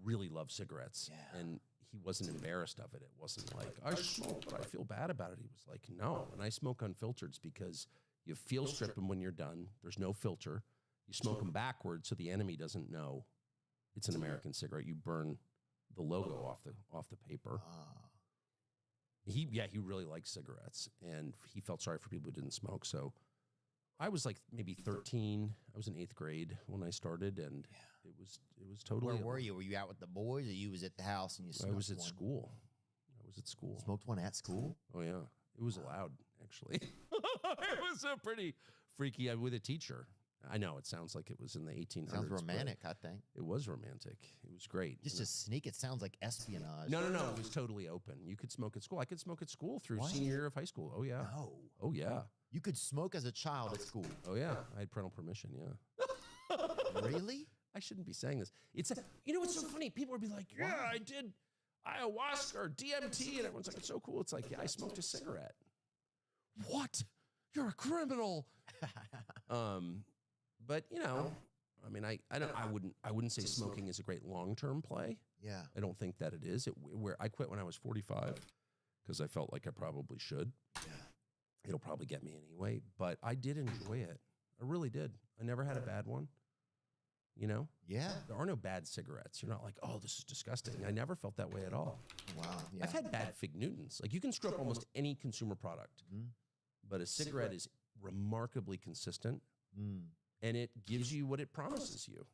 really loved cigarettes, and he wasn't embarrassed of it. It wasn't like, I smoke, but I feel bad about it. He was like, no, and I smoke unfiltered because you strip them when you're done. There's no filter. You smoke them backwards so the enemy doesn't know it's an American cigarette. You burn the logo off the paper. He really liked cigarettes, and he felt sorry for people who didn't smoke. So I was like maybe 13. I was in 8th grade when I started, and it was totally. Where were you? Were you out with the boys, or you was at the house and you smoked? I was at school. Smoked one at school? Oh yeah, it was allowed actually. It was a pretty freaky with a teacher. I know it sounds like it was in the 1800s. Sounds romantic, I think. It was romantic. It was great. Just to sneak, it sounds like espionage. No. It was totally open. You could smoke at school. I could smoke at school through senior year of high school. Oh, yeah. No. Oh, yeah. You could smoke as a child at school. Oh, yeah. I had parental permission, yeah. Really? I shouldn't be saying this. You know what's so funny? People would be like, yeah, I did ayahuasca or DMT. And everyone's like, it's so cool. It's like, yeah, I smoked a cigarette. What? You're a criminal. But you know, I mean, I wouldn't say smoking is a great long-term play. Yeah, I don't think that it is. Where I quit when I was 45 because I felt like I probably should. Yeah, it'll probably get me anyway. But I did enjoy it. I really did. I never had a bad one. You know? Yeah. There are no bad cigarettes. You're not like, oh, this is disgusting. I never felt that way at all. Wow. Yeah. I've had bad Fig Newtons. Like you can screw up almost any consumer product, but a cigarette is remarkably consistent. And it gives you what it promises you.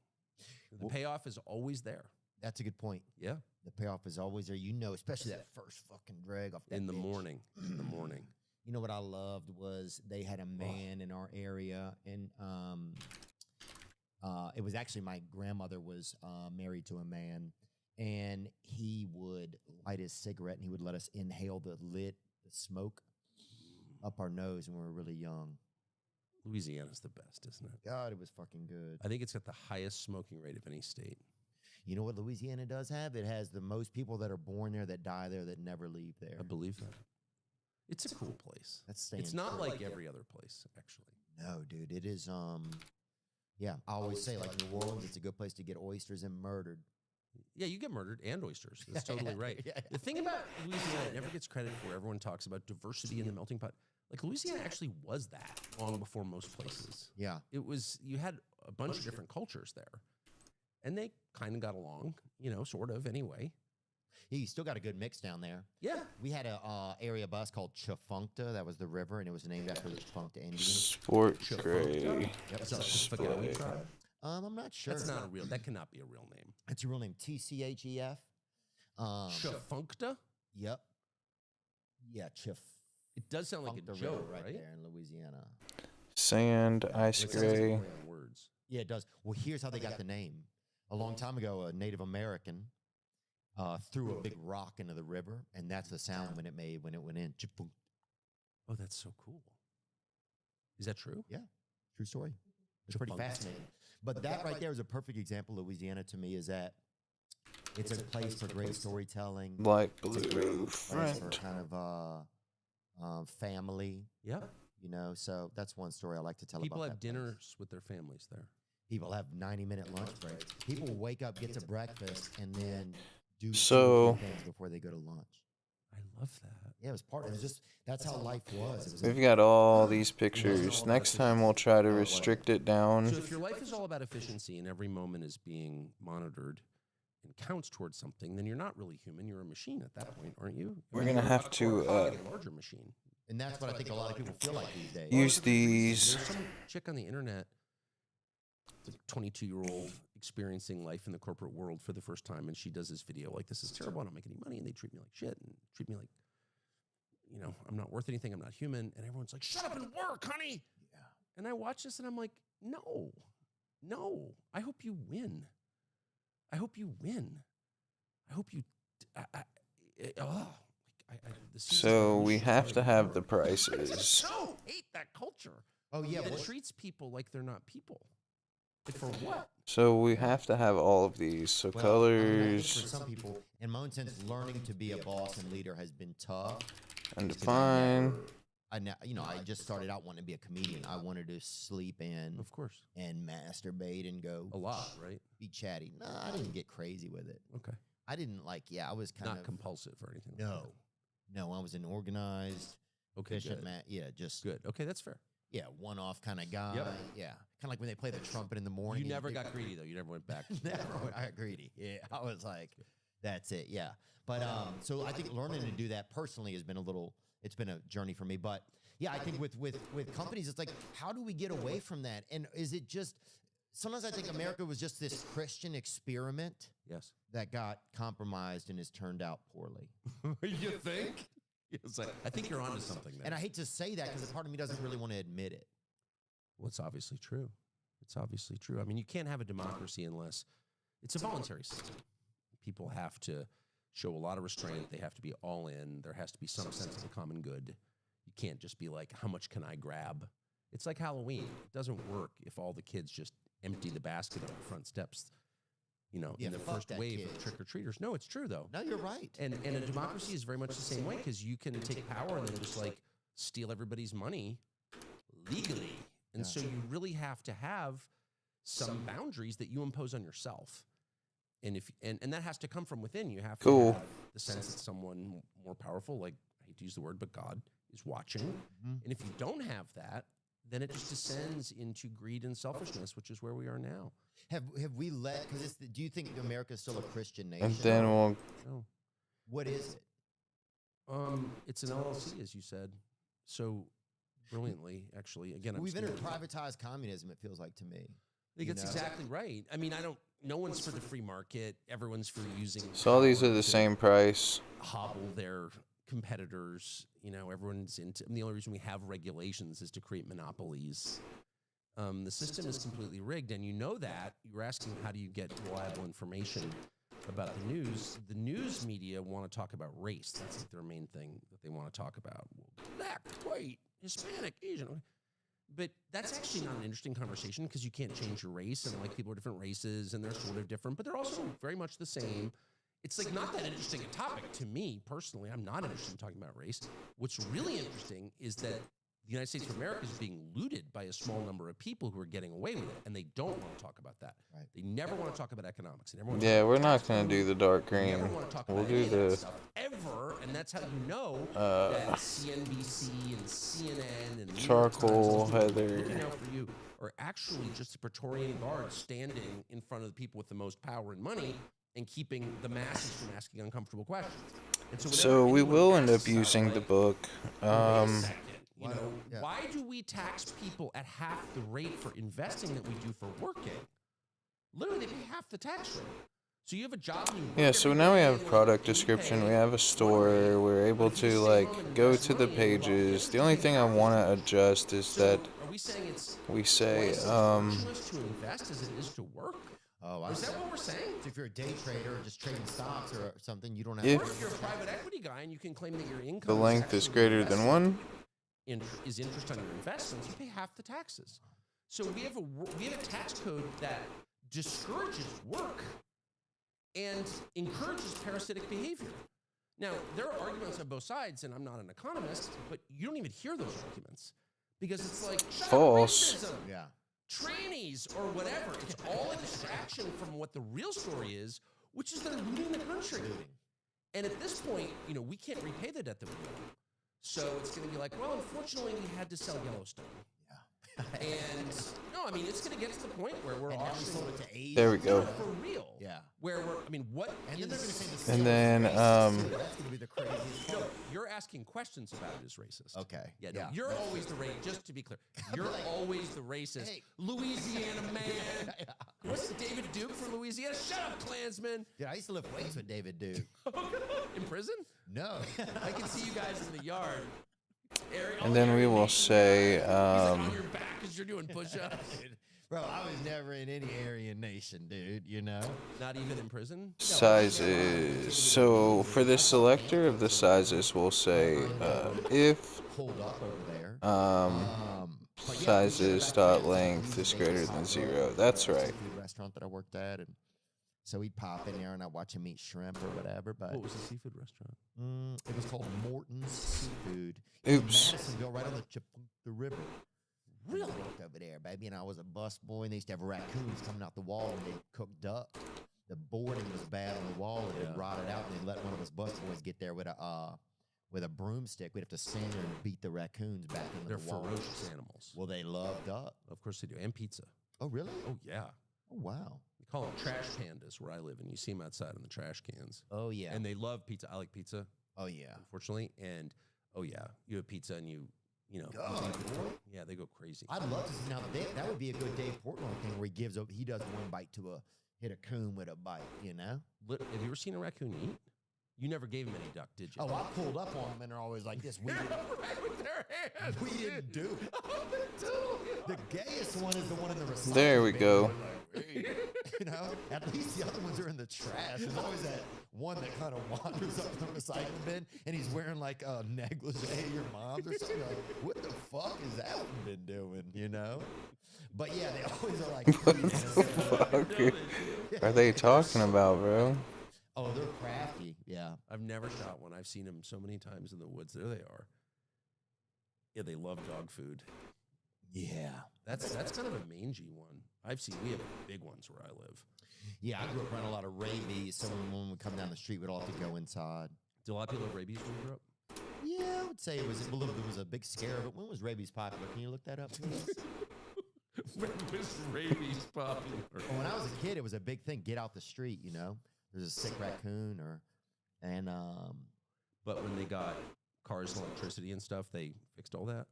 The payoff is always there. That's a good point. Yeah. The payoff is always there. You know, especially that first fucking drag off that in the bitch. morning. In the morning. You know what I loved was they had a man in our area, and it was actually my grandmother was married to a man, and he would light his cigarette and he would let us inhale the smoke up our nose when we were really young. Louisiana's the best, isn't it? God, it was fucking good. I think it's got the highest smoking rate of any state. You know what Louisiana does have? It has the most people that are born there, that die there, that never leave there. I believe that. It's a cool place. It's not like every other place, actually. No, dude. It is, yeah, I always say, like New Orleans, it's a good place to get oysters and murdered. Yeah, you get murdered and oysters. That's totally right. Yeah. The thing about Louisiana, it never gets credit for. Everyone talks about diversity in the melting pot. Like Louisiana actually was that long before most places. Yeah. It was, you had a bunch of different cultures there. And they kind of got along, you know, sort of anyway. Yeah, you still got a good mix down there. Yeah. We had a area bus called Chafuncta. That was the river, and it was named after the Chafuncta Indians. Sport gray. Yep. Is that Spaghetti tribe? I'm not sure. That cannot be a real name. It's a real name. TCHEF. Chafuncta? Yep. Yeah, It does sound like a joke, right there in Louisiana. Sand, ice gray. Words. Yeah, it does. Well, here's how they got the name. A long time ago, a Native American threw a big rock into the river, and that's the sound when it made when it went in. Oh, that's so cool. Is that true? Yeah, true story. It's pretty fascinating. But that right there is a perfect example. Louisiana to me is that it's a place for great storytelling. Like Blue Friend. For kind of family. Yeah. You know, so that's one story I like to tell People about. People have dinners with their families there. People have 90-minute lunch breaks. People wake up, get to breakfast, and then do so things before they go to lunch. I love that. Yeah, it was part. It was just that's how life was. It was We've got all these pictures. all Next about time we'll try to Oh, restrict it down. So if your life is all about efficiency and every moment is being monitored and counts towards something, then you're not really human. You're a machine at that point, aren't you? We're gonna have to a larger machine. and that's what I think a lot of people feel like these days. use these. There's some chick on the internet, it's a 22-year-old experiencing life in the corporate world for the first time, and she does this video like, this is terrible, I don't make any money, and they treat me like shit, and treat me like, you know, I'm not worth anything, I'm not human, and everyone's like, shut up and work, honey! Yeah. And I watch this, and I'm like, no, I hope you win. I hope you win. I hope you, So we have to have the prices. I so hate that culture. Oh yeah, That treats people like they're not people. Like for what? So we have to have all of these. So Well, I mean, I think colors for some people, in my own sense, learning to be a boss and leader has been tough. and because define. I just started out wanting to be a comedian. I wanted to sleep in Of course. and masturbate and go A lot, right? be chatty. No, I didn't get crazy with it. Okay. I didn't I was kind Not of compulsive or anything. like no, no. I was an organized, that. Okay, efficient good. man. Yeah, just Good. Okay, that's fair. yeah, one-off kind of guy. Yep. Yeah, kind of like when they play the trumpet in the morning. You and never got greedy, though. You never went back. Never. I got greedy. Yeah, I was like, that's it. Yeah, but so I think learning to do that personally has been it's been a journey for me. But yeah, I think with companies, it's like, how do we get away from that? And is it just sometimes I think America was just this Christian experiment Yes. that got compromised and has turned out poorly. You think? Yes, I think you're onto something there. And I hate to say that because a part of me doesn't really want to admit it. Well, it's obviously true. It's obviously true. I mean, you can't have a democracy unless it's a voluntary system. People have to show a lot of restraint. They have to be all in. There has to be some sense of the common good. You can't just be like, how much can I grab? It's like Halloween. It doesn't work if all the kids just empty the basket on the front steps, you know, Yeah, in the fuck first that wave kid. of trick-or-treaters. No, it's true, though. No, you're right. And a democracy is very much the same way because you can take power and then just like steal everybody's money legally. And so you really have to have some boundaries that you impose on yourself. And if and that has to come from within. You have to Cool. have the sense that someone more powerful, like I hate to use the word, but God is watching. And if you don't have that, then it just descends into greed and selfishness, which is where we are now. Have we let? Because do you think America is still a Christian nation? And then we'll Oh. What is it? It's an LLC, as you said, so brilliantly. Actually, again, I'm We've scared entered of that. privatized communism. It feels like to me. I think you that's know? exactly right. I mean, no one's for the free market. Everyone's for using. so all these power are the to same price. Hobble their competitors. You know, everyone's into. And the only reason we have regulations is to create monopolies. The system is completely rigged, and you know that. You were asking, how do you get reliable information about the news? The news media want to talk about race. That's like their main thing that they want to talk about. Black, white, Hispanic, Asian. But that's actually not an interesting conversation because you can't change your race, and like people are different races, and they're sort of different, but they're also very much the same. It's like not that interesting a topic to me personally. I'm not interested in talking about race. What's really interesting is that the United States of America is being looted by a small number of people who are getting away with it, and they don't want to talk about that. Right. They never want to talk about economics. They never want Yeah, to we're not gonna do the dark they green. never want to talk We'll about do any of that the stuff ever, and that's how you know that CNBC and CNN and New York Charcoal, Times, those people heather. looking out for you, are actually just the Praetorian Guard standing in front of the people with the most power and money and keeping the masses from asking uncomfortable questions. And so, So whenever we anyone will end up asks about, using the like, book. wait a second, you Why know, don't- yeah. why do we tax people at half the rate for investing that we do for working? Literally, they pay half the tax rate. So you have a job. And you work Yeah, so every now we day, have and product you description. pay We have a store. We're able to like go to the pages. The only thing I want to adjust is So that are we saying it's we say twice as tortuous to invest as it is to work? Oh, I Is see. that what we're saying? So if you're a day trader or just trading stocks or something, you don't have. If- Or if you're a private equity guy and you can claim that your income the length is actually greater than invested 1. is interest on your investments, you pay half the taxes. So we have a tax code that discourages work and encourages parasitic behavior. Now, there are arguments on both sides, and I'm not an economist, but you don't even hear those arguments because it's like shut up, False. racism, Yeah. trannies, or whatever. It's all a distraction from what the real story is, which is they're looting the country. Looting. And at this point, we can't repay the debt that we owe. So it's going to be like, well, unfortunately, we had to sell Yellowstone. And no, I mean, it's going to get to the point where we're auctioning sold it to Asia. There we go. for real. Yeah. Where we're, I mean, what And then they're going to say the And same then, is racist, too. That's going to be the craziest No, part. you're asking questions about it as racist. Okay. Yeah, no, you're always the racist. Just to be clear, you're always the racist. Hey. Louisiana man. What's David Duke from Louisiana? Shut up, Klansman. Yeah, I used to lift weights with David Duke. In prison? No. I can see you guys in the yard. And then we will say, He's like on your back because you're doing push-ups. Bro, I was never in any Aryan nation, dude, Not even in prison? sizes. So for the selector of the sizes, we'll say if Hold up over there. But yeah, sizes dot length is greater than 0. That's right. Seafood restaurant that I worked at, and so we'd pop in there and I'd watch him eat shrimp or whatever. But What was the seafood restaurant? it was called Morton's Seafood. Oops. In Madisonville, right on the river. Really? I worked over there, baby, and I was a busboy, and they used to have raccoons coming out the wall, and they cooked duck. The boarding was bad on the wall, and it rotted out, and they let one of us busboys get there with a broomstick. We'd have to stand there and beat the raccoons back into They're the wall. ferocious animals. Well, they love duck. Of course they do. And pizza. Oh, really? Oh, yeah. Oh, wow. We call them trash pandas where I live, and you see them outside in the trash cans. Oh, yeah. And they love pizza. I like pizza, Oh, yeah. unfortunately. And, oh, yeah, you have pizza and God, boy. yeah, they go crazy. I'd love to see now. That would be a good Dave Portnoy thing where he does one bite to hit a coon with a bite. Have you ever seen a raccoon eat? You never gave him any duck, did you? Oh, I pulled up on them and they're always like this. We didn't, right with their hands. we didn't do it. The gayest one is the one in the recycling There we bin. go. Like, hey. At least the other ones are in the trash. There's always that one that kind of wanders up in the recycling bin and he's wearing like a negligee of your mom's or something. Like, what the fuck is that one been doing? But yeah, they always are like, Fuck are they talking about, bro? oh, they're crafty. Yeah. I've never shot one. I've seen them so many times in the woods. There they are. Yeah, they love dog food. Yeah. That's kind of a mangy one. We have big ones where I live. Yeah, I grew up around a lot of rabies, so when we come down the street, we'd all have to go inside. Do a lot of people have rabies when you grew up? Yeah, I would say it was a big scare of it. When was rabies popular? Can you look that up, please? When was rabies popular? When I was a kid, it was a big thing. Get out the street, There's a sick raccoon But when they got cars and electricity and stuff, they fixed all that?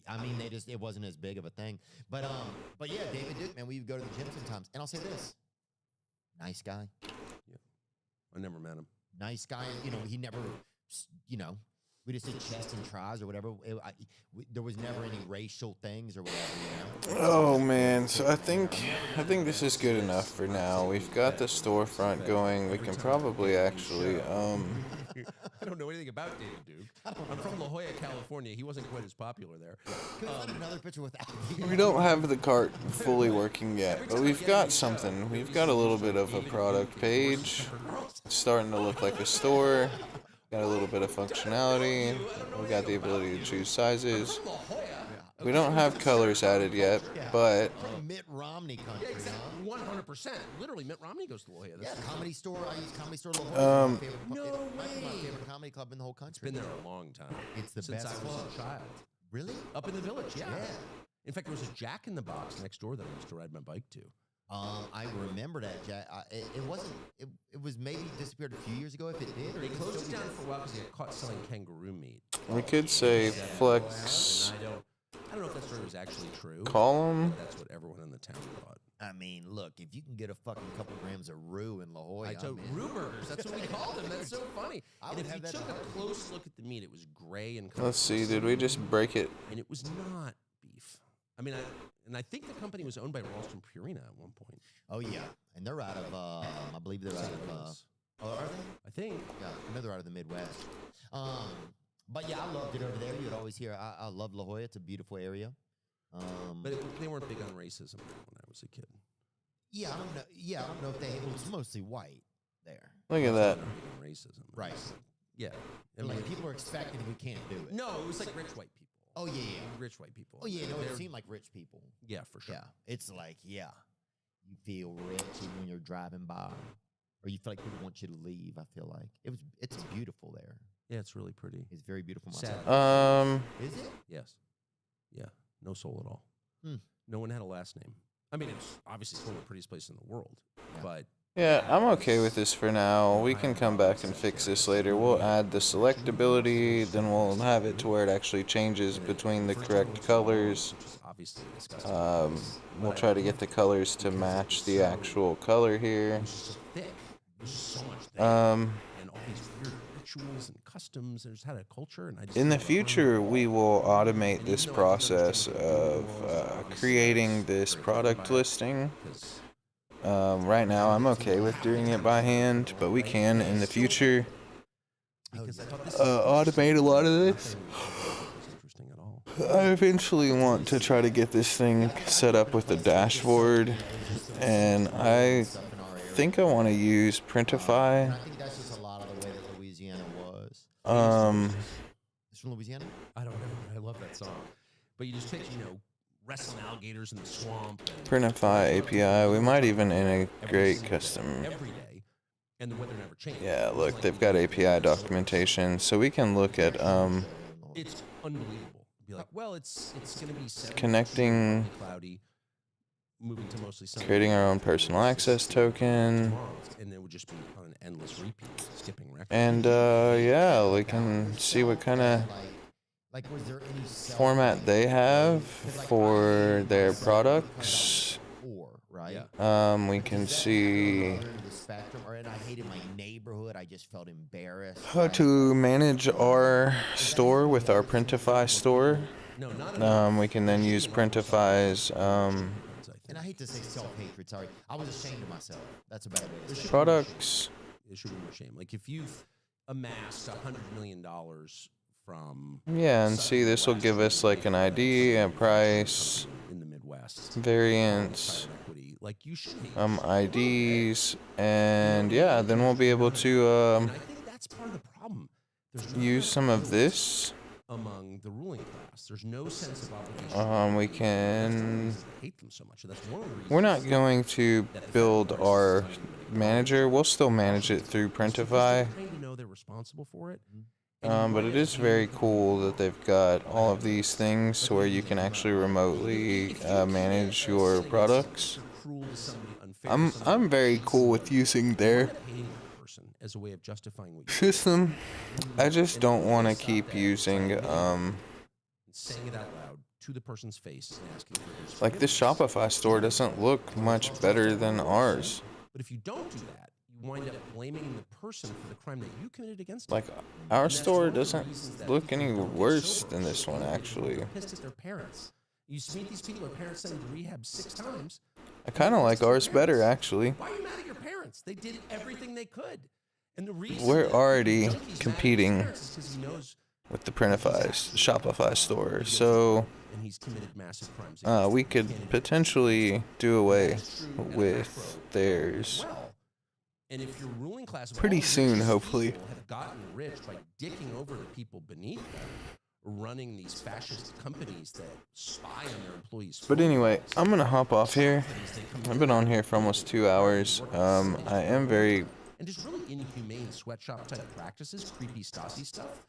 I mean, it wasn't as big of a thing. But yeah, David Duke, man, we would go to the gym sometimes. And I'll say this. Nice guy. Yeah. I never met him. Nice guy. He never, we just did chest and tries or whatever. There was never any racial things or whatever, Oh man, so I think this is good enough for now. We've got the storefront going. We can probably actually I don't know anything about David Duke. I'm from La Jolla, California. He wasn't quite as popular there. Could I find another picture without we don't have the cart fully working yet, but we've got something. We've got a little bit of a product page. It's starting to look like a store. Got a little bit of functionality. We got the ability to choose sizes. La Jolla. We don't have colors added yet, but From Mitt Romney country, Yeah, exactly. 100%. Literally, Mitt Romney goes to La Jolla. Yeah, That's Comedy Store. I use Comedy Store. La Jolla. My favorite, no my way. favorite comedy club in the whole country. been there a long time. It's the Since best I was club. a child. Really? Up in the village, yeah. Yeah. In fact, there was a Jack in the Box next door that I used to ride my bike to. I remember that, Jack. It wasn't. It was maybe disappeared a few years ago. If it did, or They it could closed still it be down there. for a while because they got caught selling kangaroo meat. we could say flex And I don't know if that story was actually true. column. But that's what everyone in the town thought. I mean, look, if you can get a fucking couple grams of roux in La Jolla, I told I'm in. Roo Burgers. That's what we called them. That's so funny. I And would if have you that took in a a heartbeat. close look at the meat, it was gray and color. Let's see, did we just break it? And it was not beef. I mean, I think the company was owned by Ralston Purina at one point. Oh yeah, and they're out of. I believe they're out St. of. Louis. Oh, are they? I think. Yeah, I know they're out of the Midwest. But yeah, I loved it over there. You'd always hear, I love La Jolla. It's a beautiful area. But they weren't big on racism when I was a kid. Yeah, I don't know. Yeah, I don't know if they. Well, it's mostly white there. Look at that. They weren't big on racism. Right. Yeah. I And mean, like people are expecting we can't do it. no, it was like rich white people. Oh yeah. Rich white people. Oh yeah. No, it They're- seemed like rich people. Yeah, for sure. Yeah. It's like you feel rich even when you're driving by. or you feel like people want you to leave. I feel like it's beautiful there. Yeah, it's really pretty. It's very beautiful. Sad. Is it? Yes. Yeah. No soul at all. Hmm. No one had a last name. I mean, it's obviously one of the prettiest places in the world, but Yeah, I'm okay with this for now. We can come back and fix this later. We'll add the selectability, then we'll have it to where it actually changes between the correct colors. which is obviously disgusting. We'll try to get the colors to match the actual color here. It's just so thick. There's so much there. And all these weird rituals and customs. There's had a culture, and I just In the feel like future, we will automate this process of creating this product listing. 'cause Right now, I'm okay with doing it by hand, but we can in the future because I thought this automate a lot of this. was interesting at all. I eventually want to try to get this thing set up with a dashboard, and I Stuff in our area. think I want to use And Printify. I think that's just a lot of the way that Louisiana was. It's from Louisiana? I don't know. I love that song. But you just take, wrestling alligators in the swamp. And Printify API. We might even integrate custom. every day, and the weather never changes. Yeah, look, they've got API documentation, so we can look at It's unbelievable. Be like, well, it's going to be 70% connecting, cloudy, moving to mostly sunny. creating our own personal access token, Tomorrow, and it would just be on an endless repeat, skipping records. and yeah, we can see what kind of Like, was there any format they have for their products. right? Yeah. We can see Other end of the spectrum, and I hated my neighborhood. I just felt embarrassed. how to manage our store with our Printify store. No, not We can then use Printify's And I hate to say self-hatred. Sorry, I was ashamed of myself. That's a better way to say it. products. It should be a shame. Like if you've amassed $100 million from Yeah, and see, this will give us like an ID, a price, in the Midwest, variance, private equity, like you should be. IDs, and yeah, then we'll be able to And I think that's part of the problem. There's no use some of this. among the ruling class. There's no sense of obligation. We can. I hate them so much. And that's one of the reasons We're not going to build our manager. We'll still manage it through Printify. They know they're responsible for it. But it is very cool that they've got all of these things to where you can actually remotely manage your products. I'm very cool with using their As a way of justifying what system. I just don't want to keep using saying it out loud to the person's face and asking for his like this Shopify store doesn't look much better than ours. But if you don't do that, you wind up blaming the person for the crime that you committed against Like them. our And that's store one of the doesn't reasons that look people any don't get worse sober. than this one actually. They're pissed at their parents. You meet these people, their parents send them to rehab 6 times. I kind of like ours better actually. Why are you mad at your parents? They did everything they could. And the reason We're that already Junkie's mad at his competing parents is 'cause he knows with the Printify's Shopify store, so and he's committed massive crimes. we against could candidates. potentially do away That's true at a with macro theirs. as well. And if your ruling class of Pretty all the soon, richest hopefully. people have gotten rich by dicking over the people beneath them, running these fascist companies that spy on their employees. But phone anyway, calls, I'm gonna hop off here. companies that come I've in been on here for almost 2 hours. I am very and just really inhumane sweatshop type practices, creepy Stasi stuff.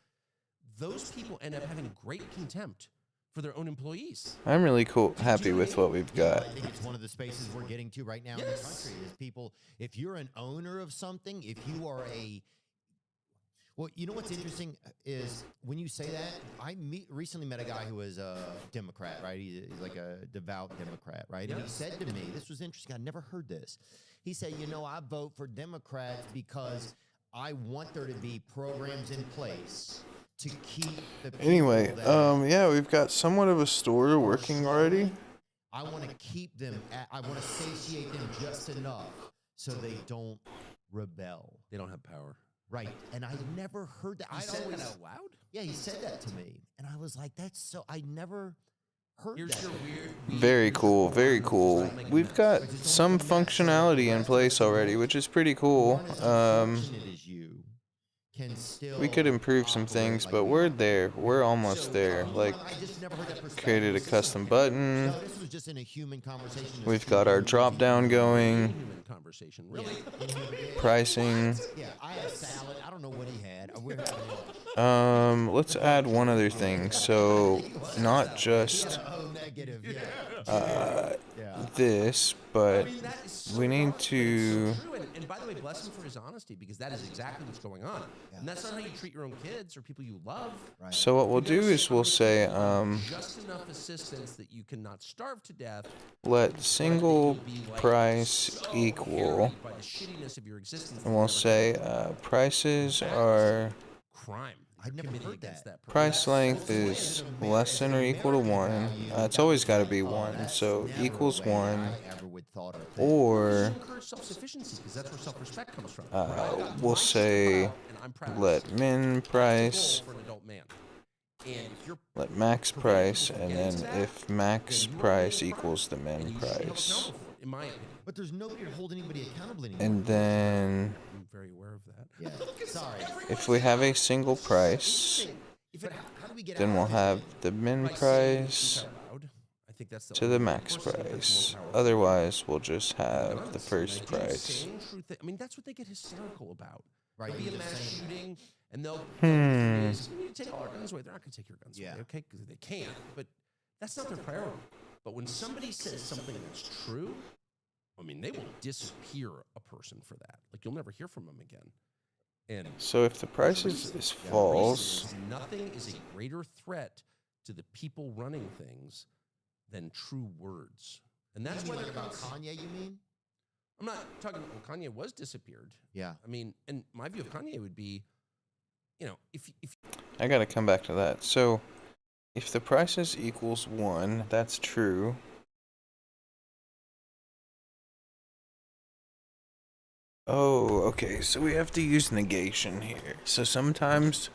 Those people end up having great contempt for their own employees. I'm really happy with what we've got. I think it's one of the spaces we're getting to right now in the country is people, if you're an owner of something, if you are well, you know what's interesting is when you say that, I recently met a guy who was a Democrat, right? He's like a devout Democrat, right? And he said to me, this was interesting, I'd never heard this. He said, I vote for Democrats because I want there to be programs in place to keep the people Anyway, that yeah, we've got somewhat of a store working already. I want to keep them I want to satiate them just enough so they don't rebel. They don't have power. Right. And I never heard that. I said that out loud? Yeah, he said that to me. And I was like, that's so I never heard Here's that. your weird. Very cool, very cool. We've got some functionality in place already, which is pretty cool. One is as fortunate as you can still We could improve some operate things, like but we we're are. there. We're almost there. Like, I just never heard that perspective. created a Was this custom button. No, this was just in a human conversation. As We've two got our young drop down people. going. Human conversation, really. Pricing. Yeah, I had salad. I don't know what he had. We're having Let's add one other thing. So, not just negative. this, but I mean, that is so we need dark, but it's to. so true. And by the way, bless him for his honesty, because that is exactly what's going on. And that's not how you treat your own kids or people you love. Right. So what we'll do is we'll say, Just enough assistance that you cannot starve to death. let single price equal, By the shittiness of your existence. and we'll say prices are. Crime. I'd never Committing heard against that. person. Price length is less than or equal to 1. It's always got to be 1, so equals 1. Or Encourage self-sufficiency because that's where self-respect comes from. we'll say And I'm proud of let myself. min That's the price, goal for an adult man. And if you're let max price, and then if max price equals the min you should be held price. accountable for it, in my opinion. But there's nobody to hold anybody accountable anymore. And then I'm very aware of that. Yeah. Sorry. if we have a single price, How do we get then out we'll of it? have the min price I think that's to the max price. Otherwise, we'll just have the first price. I mean, that's what they get hysterical about. Right, There'll be a you're just mass saying- shooting, and they'll Hmm. we need to take all our guns away. They're not going to take your guns Yeah. away, okay? Because they can't. But that's not their priority. But when somebody says something that's true, I mean, they will disappear a person for that. Like, you'll never hear from them again. And So if the price is false, nothing is a greater threat to the people running things than true words. And that's why Like they're about Kanye, you mean? I'm not talking about when Kanye was disappeared. Yeah. I mean, and my view of Kanye would be, you know, if I gotta come back to that. So if the prices equals 1, that's true. Oh, okay, so we have to use negation here. So sometimes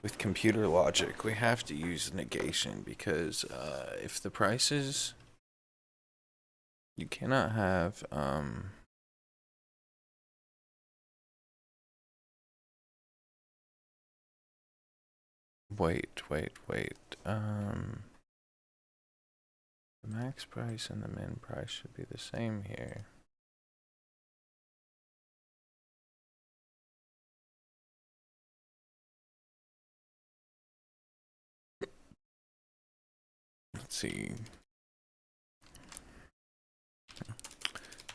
with computer logic, we have to use negation because if the prices, you cannot have, wait, the max price and the min price should be the same here. Let's see.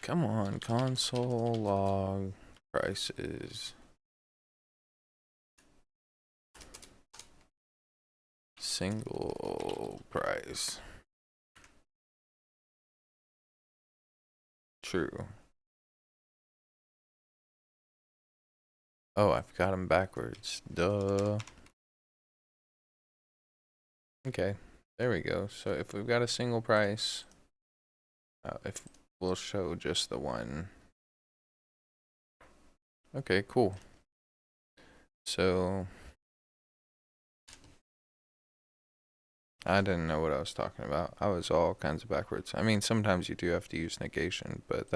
Come on, console log prices. Single price. True. Oh, I've got them backwards. Duh. Okay, there we go. So if we've got a single price, if we'll show just the one. Okay, cool. So I didn't know what I was talking about. I was all kinds of backwards. I mean, sometimes you do have to use negation, but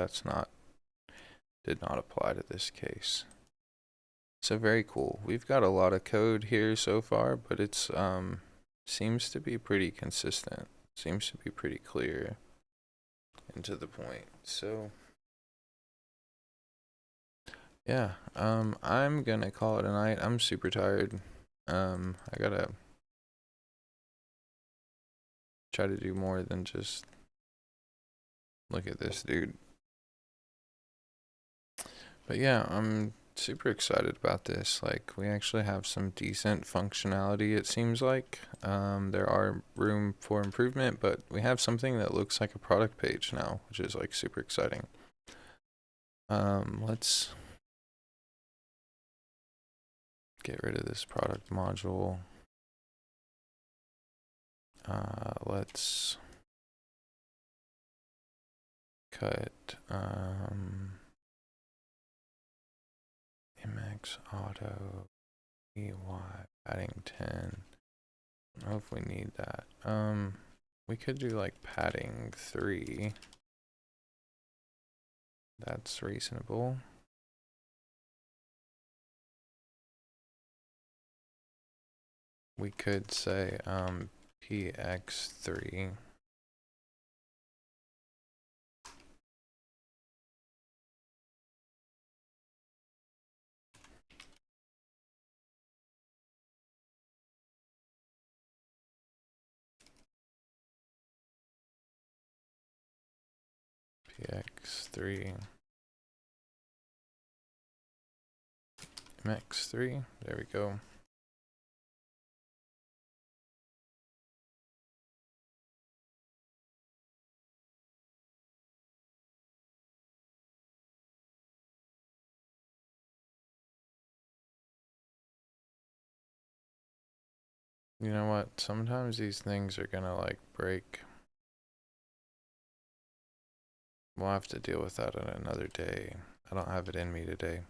did not apply to this case. So very cool. We've got a lot of code here so far, but it's seems to be pretty consistent. Seems to be pretty clear and to the point. So yeah, I'm gonna call it a night. I'm super tired. I gotta try to do more than just look at this dude. But yeah, I'm super excited about this. Like, we actually have some decent functionality, it seems like. There are room for improvement, but we have something that looks like a product page now, which is like super exciting. Let's get rid of this product module. Let's cut MX auto EY padding 10. I don't know if we need that. We could do like padding 3. That's reasonable. we could say px3 px3 mx3. There we go. You know what? Sometimes these things are gonna like break. We'll have to deal with that on another day. I don't have it in me today.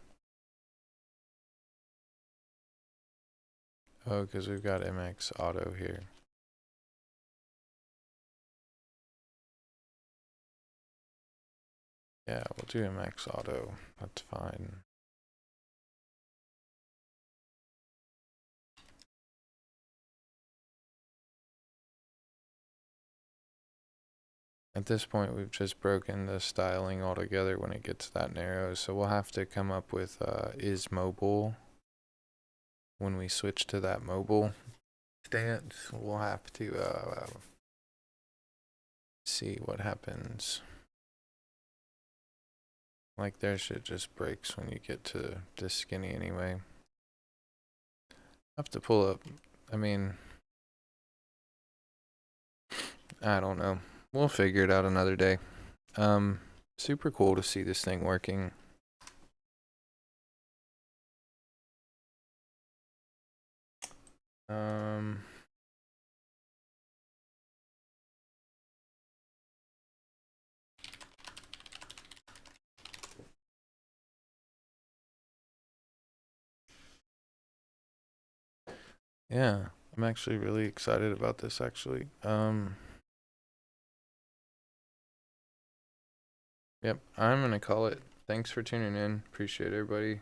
Oh, because we've got MX Auto here. Yeah, we'll do MX Auto. That's fine. At this point, we've just broken the styling altogether when it gets that narrow, so we'll have to come up with is mobile. When we switch to that mobile stance, we'll have to see what happens. Like their shit just breaks when you get to this skinny anyway. I have to pull up, I mean, I don't know. We'll figure it out another day. Super cool to see this thing working. Yeah, I'm actually really excited about this actually. Yep, I'm gonna call it. Thanks for tuning in. Appreciate everybody.